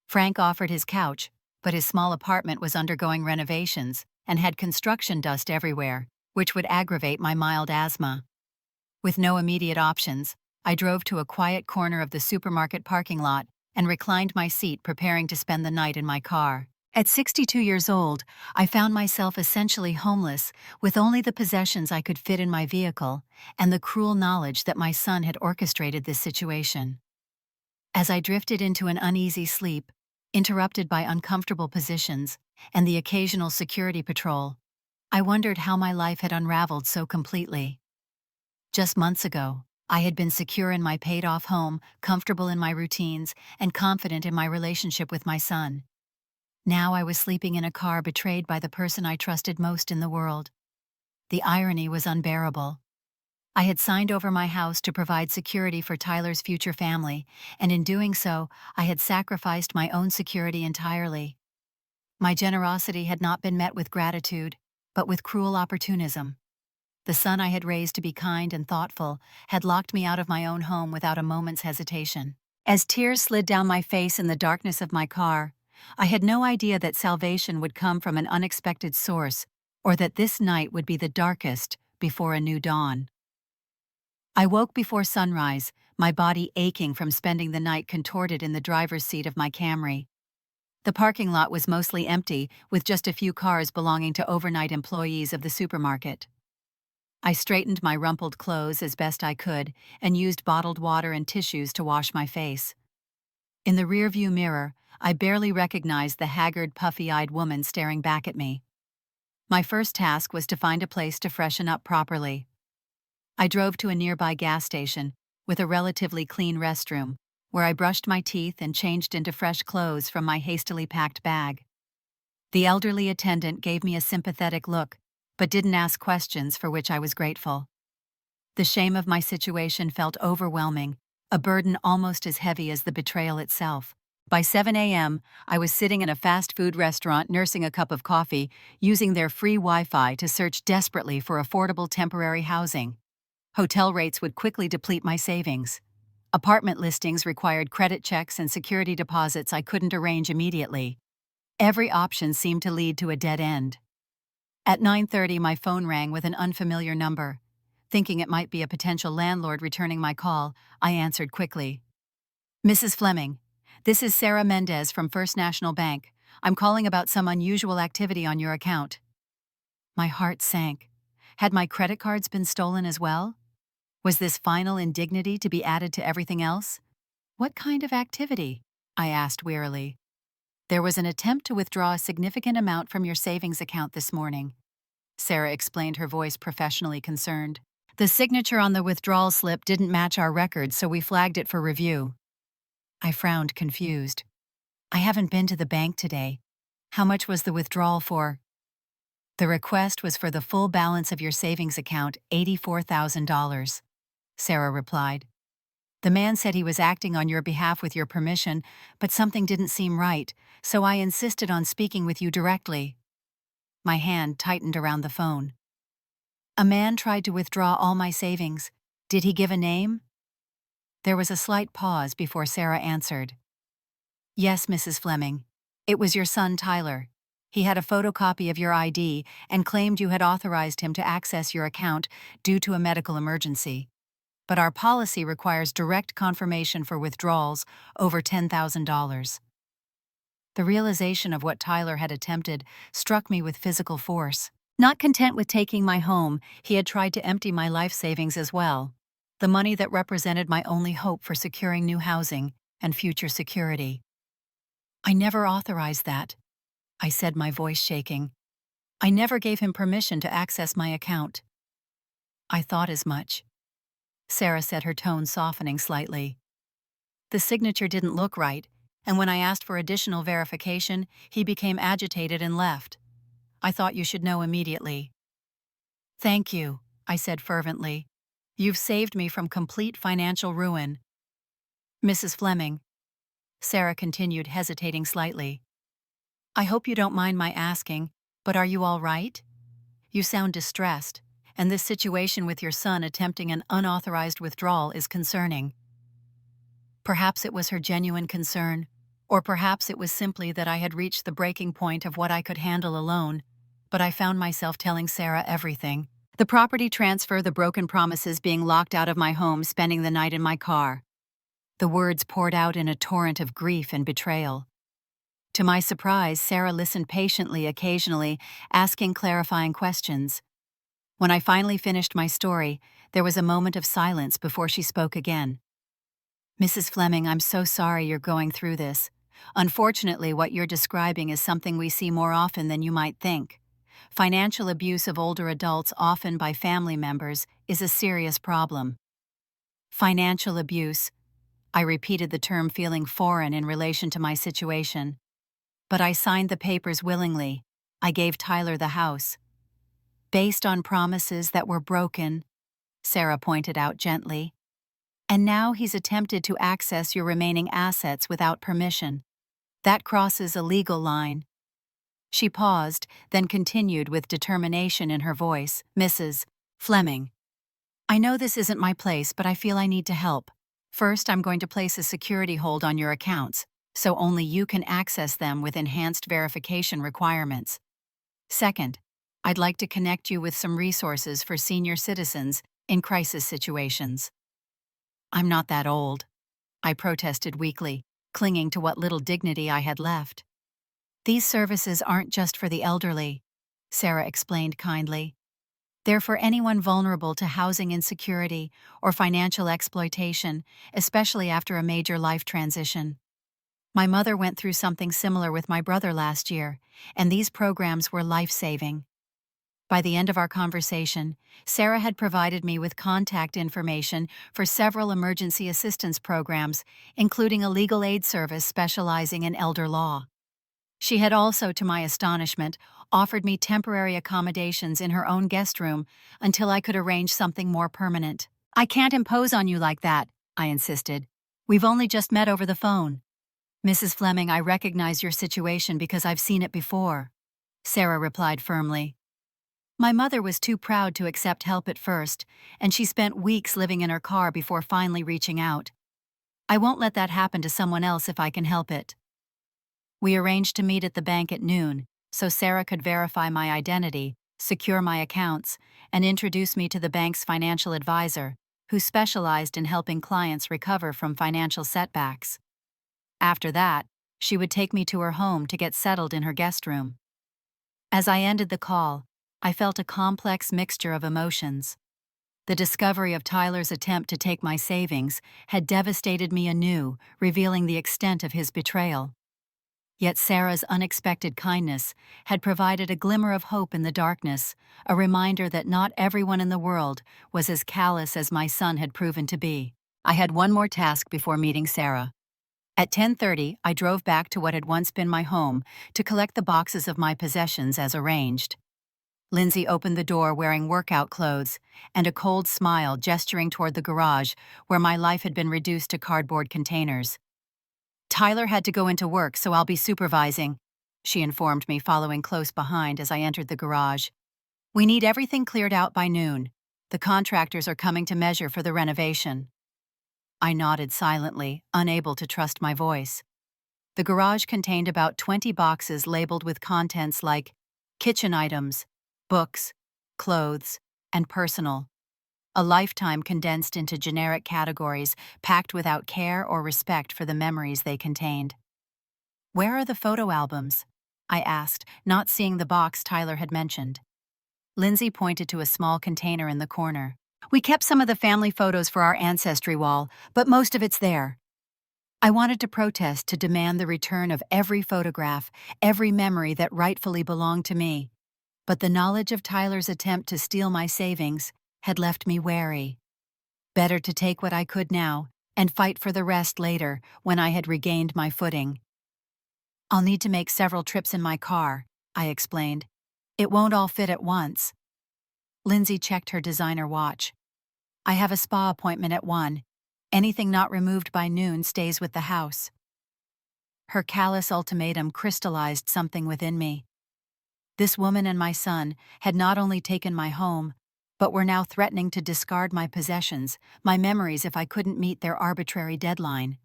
Frank offered his couch, but his small apartment was undergoing renovations and had construction dust everywhere, which would aggravate my mild asthma. With no immediate options, I drove to a quiet corner of the supermarket parking lot and reclined my seat, preparing to spend the night in my car. At 62 years old, I found myself essentially homeless, with only the possessions I could fit in my vehicle and the cruel knowledge that my son had orchestrated this situation. As I drifted into an uneasy sleep, interrupted by uncomfortable positions and the occasional security patrol, I wondered how my life had unraveled so completely. Just months ago, I had been secure in my paid-off home, comfortable in my routines, and confident in my relationship with my son. Now I was sleeping in a car, betrayed by the person I trusted most in the world. The irony was unbearable. I had signed over my house to provide security for Tyler's future family, and in doing so, I had sacrificed my own security entirely. My generosity had not been met with gratitude, but with cruel opportunism. The son I had raised to be kind and thoughtful had locked me out of my own home without a moment's hesitation. As tears slid down my face in the darkness of my car, I had no idea that salvation would come from an unexpected source, or that this night would be the darkest before a new dawn. I woke before sunrise, my body aching from spending the night contorted in the driver's seat of my Camry. The parking lot was mostly empty, with just a few cars belonging to overnight employees of the supermarket. I straightened my rumpled clothes as best I could and used bottled water and tissues to wash my face. In the rearview mirror, I barely recognized the haggard, puffy-eyed woman staring back at me. My first task was to find a place to freshen up properly. I drove to a nearby gas station with a relatively clean restroom, where I brushed my teeth and changed into fresh clothes from my hastily packed bag. The elderly attendant gave me a sympathetic look, but didn't ask questions, for which I was grateful. The shame of my situation felt overwhelming, a burden almost as heavy as the betrayal itself. By 7 a.m., I was sitting in a fast food restaurant nursing a cup of coffee, using their free Wi-Fi to search desperately for affordable temporary housing. Hotel rates would quickly deplete my savings. Apartment listings required credit checks and security deposits I couldn't arrange immediately. Every option seemed to lead to a dead end. At 9:30, my phone rang with an unfamiliar number. Thinking it might be a potential landlord returning my call, I answered quickly. Mrs. Fleming, this is Sarah Mendez from First National Bank. I'm calling about some unusual activity on your account. My heart sank. Had my credit cards been stolen as well? Was this final indignity to be added to everything else? What kind of activity? I asked wearily. There was an attempt to withdraw a significant amount from your savings account this morning. Sarah explained, her voice professionally concerned. The signature on the withdrawal slip didn't match our records, so we flagged it for review. I frowned, confused. I haven't been to the bank today. How much was the withdrawal for? The request was for the full balance of your savings account, $84,000. Sarah replied. The man said he was acting on your behalf with your permission, but something didn't seem right, so I insisted on speaking with you directly. My hand tightened around the phone. A man tried to withdraw all my savings. Did he give a name? There was a slight pause before Sarah answered. Yes, Mrs. Fleming. It was your son, Tyler. He had a photocopy of your ID and claimed you had authorized him to access your account due to a medical emergency. But our policy requires direct confirmation for withdrawals over $10,000. The realization of what Tyler had attempted struck me with physical force. Not content with taking my home, he had tried to empty my life savings as well, the money that represented my only hope for securing new housing and future security. I never authorized that, I said, my voice shaking. I never gave him permission to access my account. I thought as much. Sarah said, her tone softening slightly. The signature didn't look right, and when I asked for additional verification, he became agitated and left. I thought you should know immediately. Thank you, I said fervently. You've saved me from complete financial ruin. Mrs. Fleming, Sarah continued, hesitating slightly. I hope you don't mind my asking, but are you all right? You sound distressed, and this situation with your son attempting an unauthorized withdrawal is concerning. Perhaps it was her genuine concern, or perhaps it was simply that I had reached the breaking point of what I could handle alone, but I found myself telling Sarah everything. The property transfer, the broken promises, being locked out of my home, spending the night in my car. The words poured out in a torrent of grief and betrayal. To my surprise, Sarah listened patiently, occasionally asking clarifying questions. When I finally finished my story, there was a moment of silence before she spoke again. Mrs. Fleming, I'm so sorry you're going through this. Unfortunately, what you're describing is something we see more often than you might think. Financial abuse of older adults, often by family members, is a serious problem. Financial abuse. I repeated the term, feeling foreign in relation to my situation. But I signed the papers willingly. I gave Tyler the house. Based on promises that were broken, Sarah pointed out gently. And now he's attempted to access your remaining assets without permission. That crosses a legal line. She paused, then continued with determination in her voice. Mrs. Fleming, I know this isn't my place, but I feel I need to help. First, I'm going to place a security hold on your accounts, so only you can access them with enhanced verification requirements. Second, I'd like to connect you with some resources for senior citizens in crisis situations. I'm not that old, I protested weakly, clinging to what little dignity I had left. These services aren't just for the elderly, Sarah explained kindly. They're for anyone vulnerable to housing insecurity or financial exploitation, especially after a major life transition. My mother went through something similar with my brother last year, and these programs were life-saving. By the end of our conversation, Sarah had provided me with contact information for several emergency assistance programs, including a legal aid service specializing in elder law. She had also, to my astonishment, offered me temporary accommodations in her own guest room until I could arrange something more permanent. I can't impose on you like that, I insisted. We've only just met over the phone. Mrs. Fleming, I recognize your situation because I've seen it before, Sarah replied firmly. My mother was too proud to accept help at first, and she spent weeks living in her car before finally reaching out. I won't let that happen to someone else if I can help it. We arranged to meet at the bank at noon, so Sarah could verify my identity secure my accounts, and introduce me to the bank's financial advisor, who specialized in helping clients recover from financial setbacks. After that, she would take me to her home to get settled in her guest room. As I ended the call, I felt a complex mixture of emotions. The discovery of Tyler's attempt to take my savings had devastated me anew, revealing the extent of his betrayal. Yet Sarah's unexpected kindness had provided a glimmer of hope in the darkness, a reminder that not everyone in the world was as callous as my son had proven to be. I had one more task before meeting Sarah. At 10:30, I drove back to what had once been my home to collect the boxes of my possessions as arranged. Lindsay opened the door wearing workout clothes and a cold smile, gesturing toward the garage where my life had been reduced to cardboard containers. "Tyler had to go into work, so I'll be supervising," she informed me, following close behind as I entered the garage. "We need everything cleared out by noon. The contractors are coming to measure for the renovation." I nodded silently, unable to trust my voice. The garage contained about 20 boxes labeled with contents like kitchen items, books, clothes, and personal. A lifetime condensed into generic categories, packed without care or respect for the memories they contained. "Where are the photo albums?" I asked, not seeing the box Tyler had mentioned. Lindsay pointed to a small container in the corner. "We kept some of the family photos for our ancestry wall, but most of it's there." I wanted to protest, to demand the return of every photograph, every memory that rightfully belonged to me. But the knowledge of Tyler's attempt to steal my savings had left me wary. Better to take what I could now and fight for the rest later when I had regained my footing. "I'll need to make several trips in my car," I explained. "It won't all fit at once." Lindsay checked her designer watch. "I have a spa appointment at 1. Anything not removed by noon stays with the house." Her callous ultimatum crystallized something within me. This woman and my son had not only taken my home, but were now threatening to discard my possessions, my memories, if I couldn't meet their arbitrary deadline.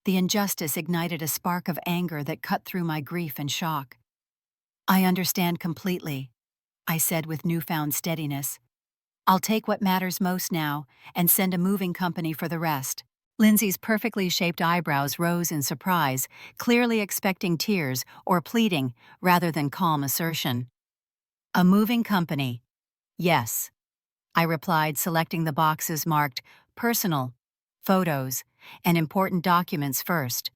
The injustice ignited a spark of anger that cut through my grief and shock. "I understand completely," I said with newfound steadiness. "I'll take what matters most now and send a moving company for the rest." Lindsay's perfectly shaped eyebrows rose in surprise, clearly expecting tears or pleading rather than calm assertion. "A moving company? Yes," I replied, selecting the boxes marked personal, photos, and important documents first.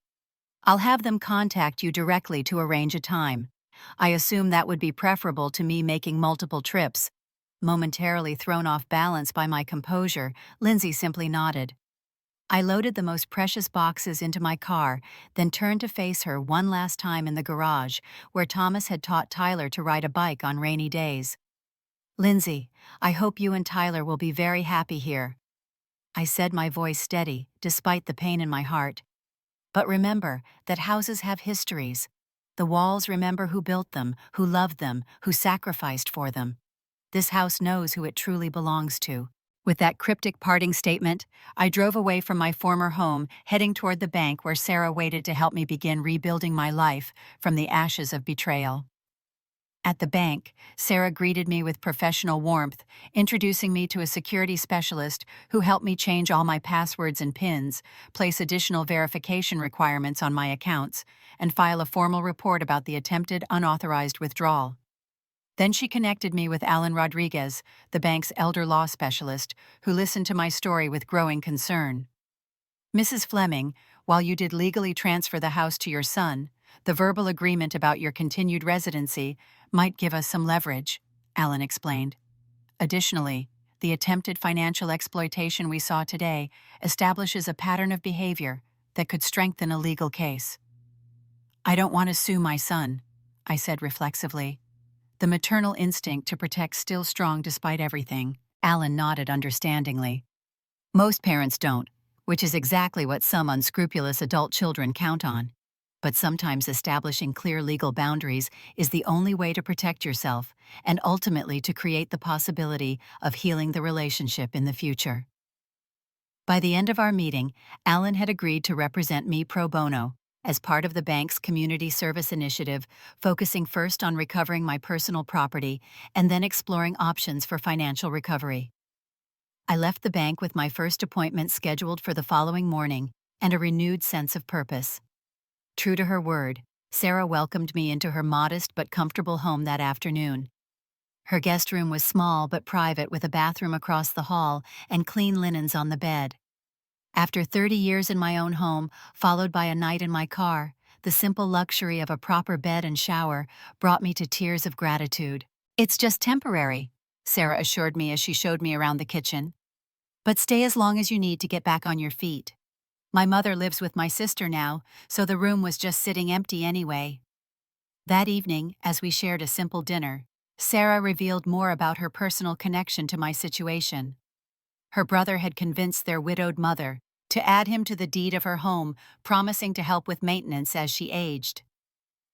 "I'll have them contact you directly to arrange a time. I assume that would be preferable to me making multiple trips." Momentarily thrown off balance by my composure, Lindsay simply nodded. I loaded the most precious boxes into my car, then turned to face her one last time in the garage, where Thomas had taught Tyler to ride a bike on rainy days. "Lindsay, I hope you and Tyler will be very happy here," I said, my voice steady, despite the pain in my heart. "But remember that houses have histories. The walls remember who built them, who loved them, who sacrificed for them. This house knows who it truly belongs to." With that cryptic parting statement, I drove away from my former home, heading toward the bank where Sarah waited to help me begin rebuilding my life from the ashes of betrayal. At the bank, Sarah greeted me with professional warmth, introducing me to a security specialist who helped me change all my passwords and PINs, place additional verification requirements on my accounts, and file a formal report about the attempted unauthorized withdrawal. Then she connected me with Alan Rodriguez, the bank's elder law specialist, who listened to my story with growing concern. "Mrs. Fleming, while you did legally transfer the house to your son, the verbal agreement about your continued residency might give us some leverage," Alan explained. "Additionally, the attempted financial exploitation we saw today establishes a pattern of behavior that could strengthen a legal case." "I don't want to sue my son," I said reflexively. "The maternal instinct to protect still strong despite everything." Alan nodded understandingly. "Most parents don't, which is exactly what some unscrupulous adult children count on. But sometimes establishing clear legal boundaries is the only way to protect yourself and ultimately to create the possibility of healing the relationship in the future." By the end of our meeting, Alan had agreed to represent me pro bono, as part of the bank's community service initiative, focusing first on recovering my personal property and then exploring options for financial recovery. I left the bank with my first appointment scheduled for the following morning and a renewed sense of purpose. True to her word, Sarah welcomed me into her modest but comfortable home that afternoon. Her guest room was small but private, with a bathroom across the hall and clean linens on the bed. After 30 years in my own home, followed by a night in my car, the simple luxury of a proper bed and shower brought me to tears of gratitude. "It's just temporary," Sarah assured me as she showed me around the kitchen. "But stay as long as you need to get back on your feet. My mother lives with my sister now, so the room was just sitting empty anyway." That evening, as we shared a simple dinner, Sarah revealed more about her personal connection to my situation. Her brother had convinced their widowed mother to add him to the deed of her home, promising to help with maintenance as she aged.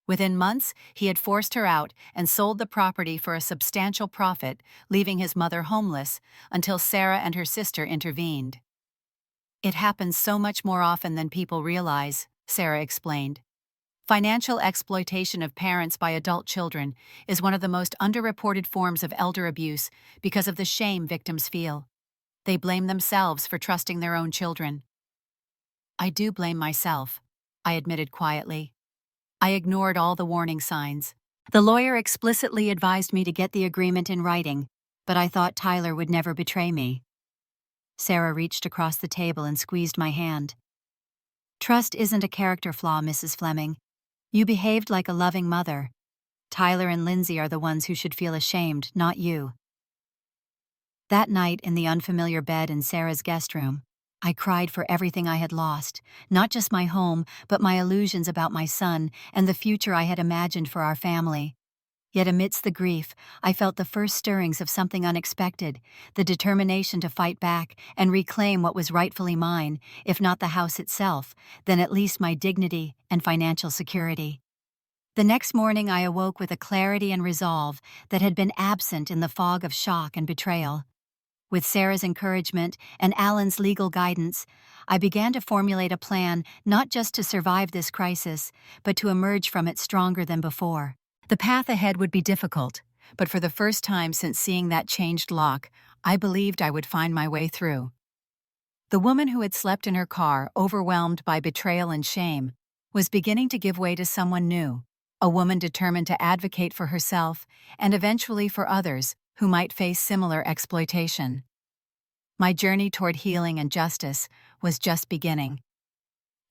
Within months, he had forced her out and sold the property for a substantial profit, leaving his mother homeless until Sarah and her sister intervened. "It happens so much more often than people realize," Sarah explained. "Financial exploitation of parents by adult children is one of the most underreported forms of elder abuse because of the shame victims feel. They blame themselves for trusting their own children." "I do blame myself," I admitted quietly. "I ignored all the warning signs. The lawyer explicitly advised me to get the agreement in writing, but I thought Tyler would never betray me." Sarah reached across the table and squeezed my hand. "Trust isn't a character flaw, Mrs. Fleming. You behaved like a loving mother. Tyler and Lindsay are the ones who should feel ashamed, not you." That night, in the unfamiliar bed in Sarah's guest room, I cried for everything I had lost, not just my home, but my illusions about my son and the future I had imagined for our family. Yet amidst the grief, I felt the first stirrings of something unexpected, the determination to fight back and reclaim what was rightfully mine, if not the house itself, then at least my dignity and financial security. The next morning I awoke with a clarity and resolve that had been absent in the fog of shock and betrayal. With Sarah's encouragement and Alan's legal guidance, I began to formulate a plan not just to survive this crisis, but to emerge from it stronger than before. The path ahead would be difficult, but for the first time since seeing that changed lock, I believed I would find my way through. The woman who had slept in her car, overwhelmed by betrayal and shame, was beginning to give way to someone new, a woman determined to advocate for herself and eventually for others who might face similar exploitation. My journey toward healing and justice was just beginning.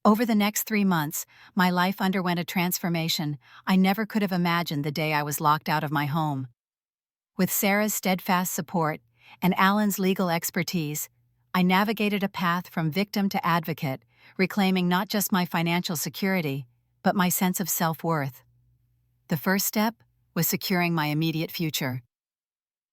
Over the next 3 months, my life underwent a transformation I never could have imagined the day I was locked out of my home. With Sarah's steadfast support and Alan's legal expertise, I navigated a path from victim to advocate, reclaiming not just my financial security, but my sense of self-worth. The first step was securing my immediate future.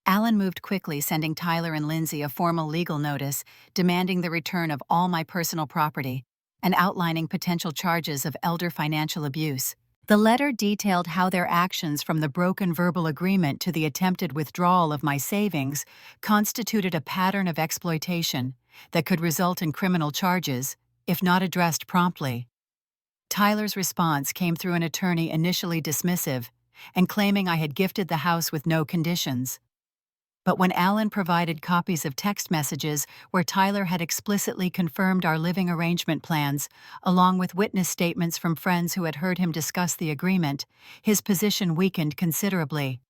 Alan moved quickly, sending Tyler and Lindsay a formal legal notice demanding the return of all my personal property and outlining potential charges of elder financial abuse. The letter detailed how their actions, from the broken verbal agreement to the attempted withdrawal of my savings, constituted a pattern of exploitation that could result in criminal charges, if not addressed promptly. Tyler's response came through an attorney initially dismissive and claiming I had gifted the house with no conditions. But when Alan provided copies of text messages where Tyler had explicitly confirmed our living arrangement plans, along with witness statements from friends who had heard him discuss the agreement, his position weakened considerably.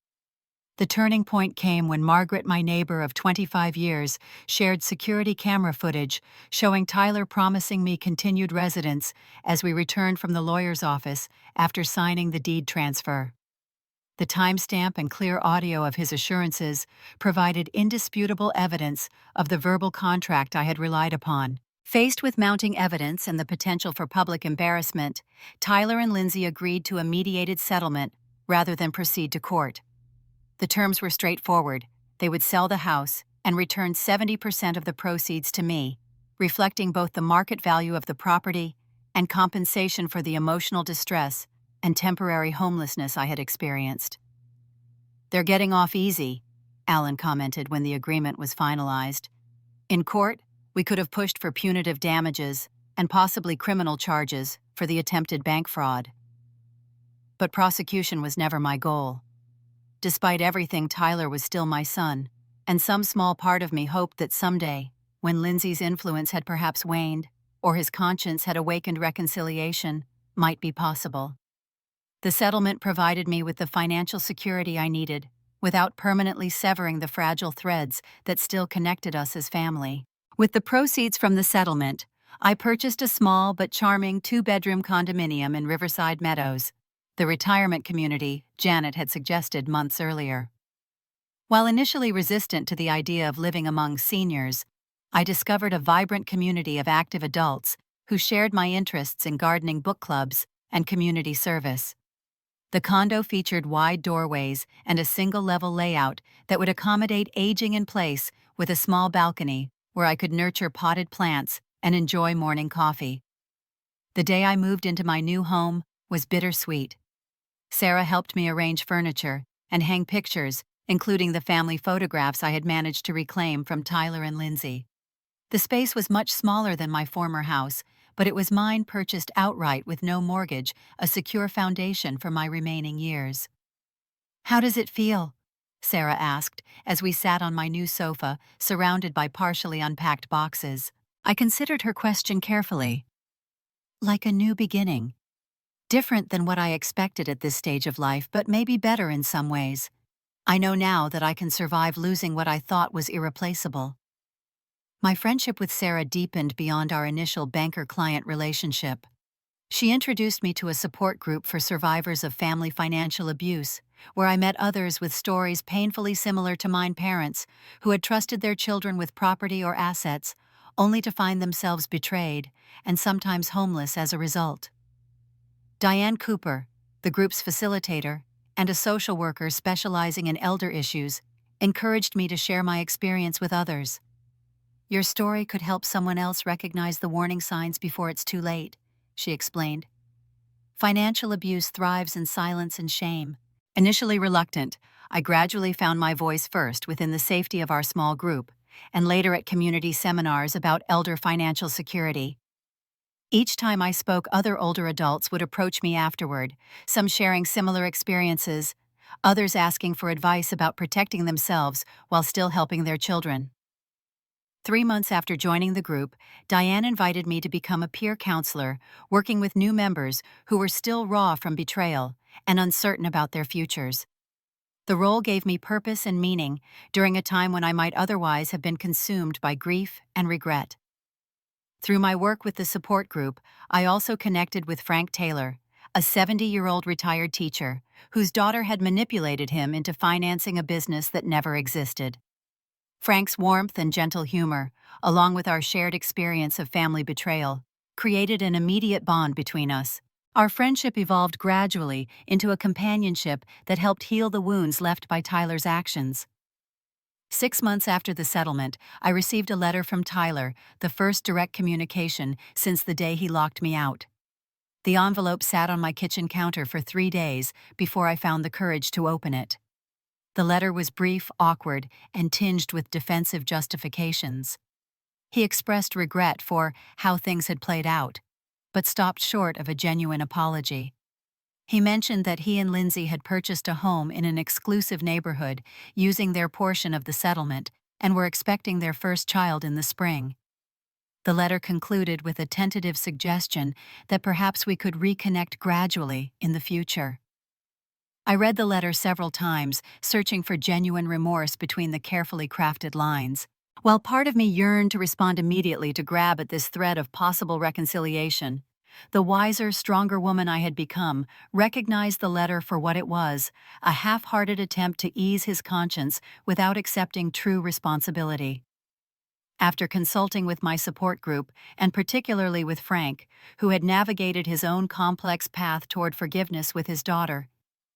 The turning point came when Margaret, my neighbor of 25 years, shared security camera footage showing Tyler promising me continued residence as we returned from the lawyer's office after signing the deed transfer. The timestamp and clear audio of his assurances provided indisputable evidence of the verbal contract I had relied upon. Faced with mounting evidence and the potential for public embarrassment, Tyler and Lindsay agreed to a mediated settlement rather than proceed to court. The terms were straightforward. They would sell the house and return 70% of the proceeds to me, reflecting both the market value of the property and compensation for the emotional distress and temporary homelessness I had experienced. "They're getting off easy," Alan commented when the agreement was finalized. "In court, we could have pushed for punitive damages, and possibly criminal charges for the attempted bank fraud. But prosecution was never my goal. Despite everything, Tyler was still my son, and some small part of me hoped that someday, when Lindsay's influence had perhaps waned, or his conscience had awakened, reconciliation might be possible. The settlement provided me with the financial security I needed, without permanently severing the fragile threads that still connected us as family. With the proceeds from the settlement, I purchased a small but charming 2-bedroom condominium in Riverside Meadows, the retirement community Janet had suggested months earlier. While initially resistant to the idea of living among seniors, I discovered a vibrant community of active adults who shared my interests in gardening, book clubs, and community service. The condo featured wide doorways and a single-level layout that would accommodate aging in place, with a small balcony where I could nurture potted plants and enjoy morning coffee. The day I moved into my new home was bittersweet. Sarah helped me arrange furniture and hang pictures, including the family photographs I had managed to reclaim from Tyler and Lindsay. The space was much smaller than my former house, but it was mine, purchased outright with no mortgage, a secure foundation for my remaining years. "How does it feel?" Sarah asked, as we sat on my new sofa, surrounded by partially unpacked boxes. I considered her question carefully. "Like a new beginning. Different than what I expected at this stage of life, but maybe better in some ways. I know now that I can survive losing what I thought was irreplaceable." My friendship with Sarah deepened beyond our initial banker-client relationship. She introduced me to a support group for survivors of family financial abuse, where I met others with stories painfully similar to mine, parents who had trusted their children with property or assets, only to find themselves betrayed and sometimes homeless as a result. Diane Cooper, the group's facilitator, and a social worker specializing in elder issues, encouraged me to share my experience with others. "Your story could help someone else recognize the warning signs before it's too late," she explained. "Financial abuse thrives in silence and shame." Initially reluctant, I gradually found my voice, first within the safety of our small group, and later at community seminars about elder financial security. Each time I spoke, other older adults would approach me afterward, some sharing similar experiences, others asking for advice about protecting themselves while still helping their children. 3 months after joining the group, Diane invited me to become a peer counselor, working with new members who were still raw from betrayal and uncertain about their futures. The role gave me purpose and meaning during a time when I might otherwise have been consumed by grief and regret. Through my work with the support group, I also connected with Frank Taylor, a 70-year-old retired teacher whose daughter had manipulated him into financing a business that never existed. Frank's warmth and gentle humor, along with our shared experience of family betrayal, created an immediate bond between us. Our friendship evolved gradually into a companionship that helped heal the wounds left by Tyler's actions. 6 months after the settlement, I received a letter from Tyler, the first direct communication since the day he locked me out. The envelope sat on my kitchen counter for 3 days before I found the courage to open it. The letter was brief, awkward, and tinged with defensive justifications. He expressed regret for how things had played out, but stopped short of a genuine apology. He mentioned that he and Lindsay had purchased a home in an exclusive neighborhood using their portion of the settlement and were expecting their first child in the spring. The letter concluded with a tentative suggestion that perhaps we could reconnect gradually in the future. I read the letter several times, searching for genuine remorse between the carefully crafted lines. While part of me yearned to respond immediately to grab at this thread of possible reconciliation, the wiser, stronger woman I had become recognized the letter for what it was, a half-hearted attempt to ease his conscience without accepting true responsibility. After consulting with my support group, and particularly with Frank, who had navigated his own complex path toward forgiveness with his daughter,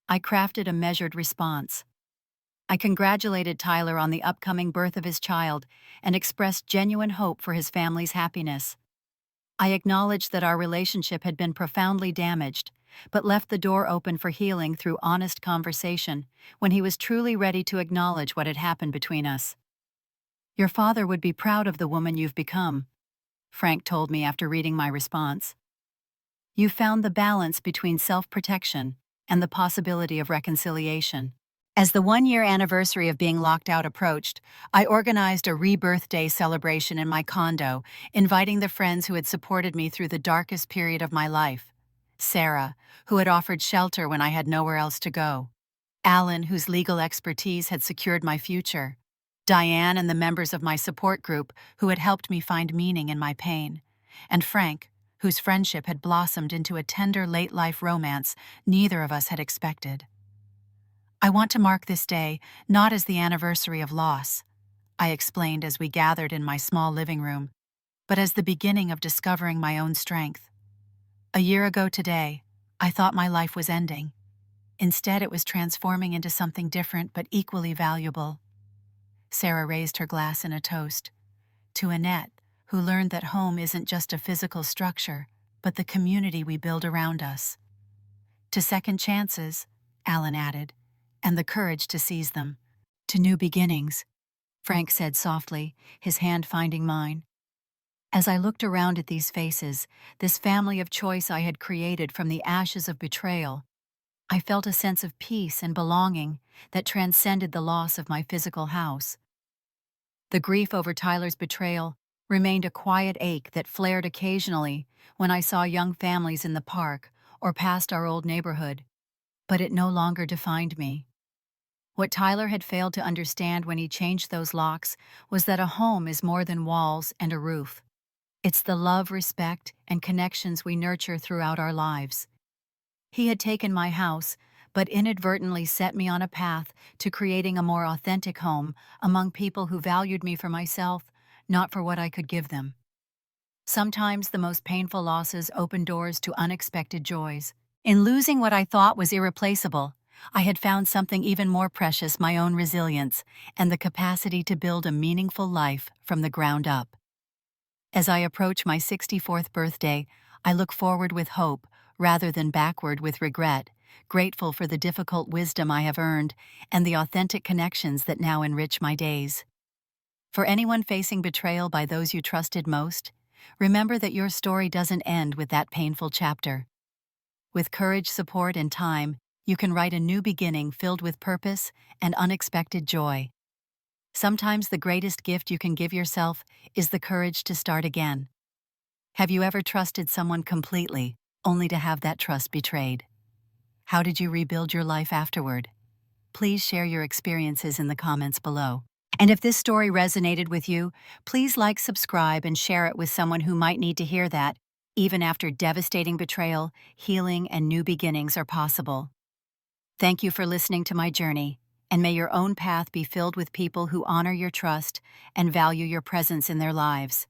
I crafted a measured response. I congratulated Tyler on the upcoming birth of his child and expressed genuine hope for his family's happiness. I acknowledged that our relationship had been profoundly damaged, but left the door open for healing through honest conversation when he was truly ready to acknowledge what had happened between us. "Your father would be proud of the woman you've become," Frank told me after reading my response. You found the balance between self-protection and the possibility of reconciliation. As the one-year anniversary of being locked out approached, I organized a rebirth day celebration in my condo, inviting the friends who had supported me through the darkest period of my life. Sarah, who had offered shelter when I had nowhere else to go. Alan, whose legal expertise had secured my future. Diane and the members of my support group who had helped me find meaning in my pain. And Frank, whose friendship had blossomed into a tender late-life romance neither of us had expected. I want to mark this day not as the anniversary of loss, I explained as we gathered in my small living room, but as the beginning of discovering my own strength. A year ago today, I thought my life was ending. Instead, it was transforming into something different but equally valuable. Sarah raised her glass in a toast. To Annette, who learned that home isn't just a physical structure, but the community we build around us. To second chances, Alan added, and the courage to seize them. To new beginnings, Frank said softly, his hand finding mine. As I looked around at these faces, this family of choice I had created from the ashes of betrayal, I felt a sense of peace and belonging that transcended the loss of my physical house. The grief over Tyler's betrayal remained a quiet ache that flared occasionally when I saw young families in the park or passed our old neighborhood, but it no longer defined me. What Tyler had failed to understand when he changed those locks was that a home is more than walls and a roof. It's the love, respect, and connections we nurture throughout our lives. He had taken my house, but inadvertently set me on a path to creating a more authentic home among people who valued me for myself, not for what I could give them. Sometimes the most painful losses open doors to unexpected joys. In losing what I thought was irreplaceable, I had found something even more precious: my own resilience and the capacity to build a meaningful life from the ground up. As I approach my 64th birthday, I look forward with hope rather than backward with regret, grateful for the difficult wisdom I have earned and the authentic connections that now enrich my days. For anyone facing betrayal by those you trusted most, remember that your story doesn't end with that painful chapter. With courage, support, and time, you can write a new beginning filled with purpose and unexpected joy. Sometimes the greatest gift you can give yourself is the courage to start again. Have you ever trusted someone completely, only to have that trust betrayed? How did you rebuild your life afterward? Please share your experiences in the comments below. And if this story resonated with you, please like, subscribe, and share it with someone who might need to hear that. Even after devastating betrayal, healing and new beginnings are possible. Thank you for listening to my journey, and may your own path be filled with people who honor your trust and value your presence in their lives.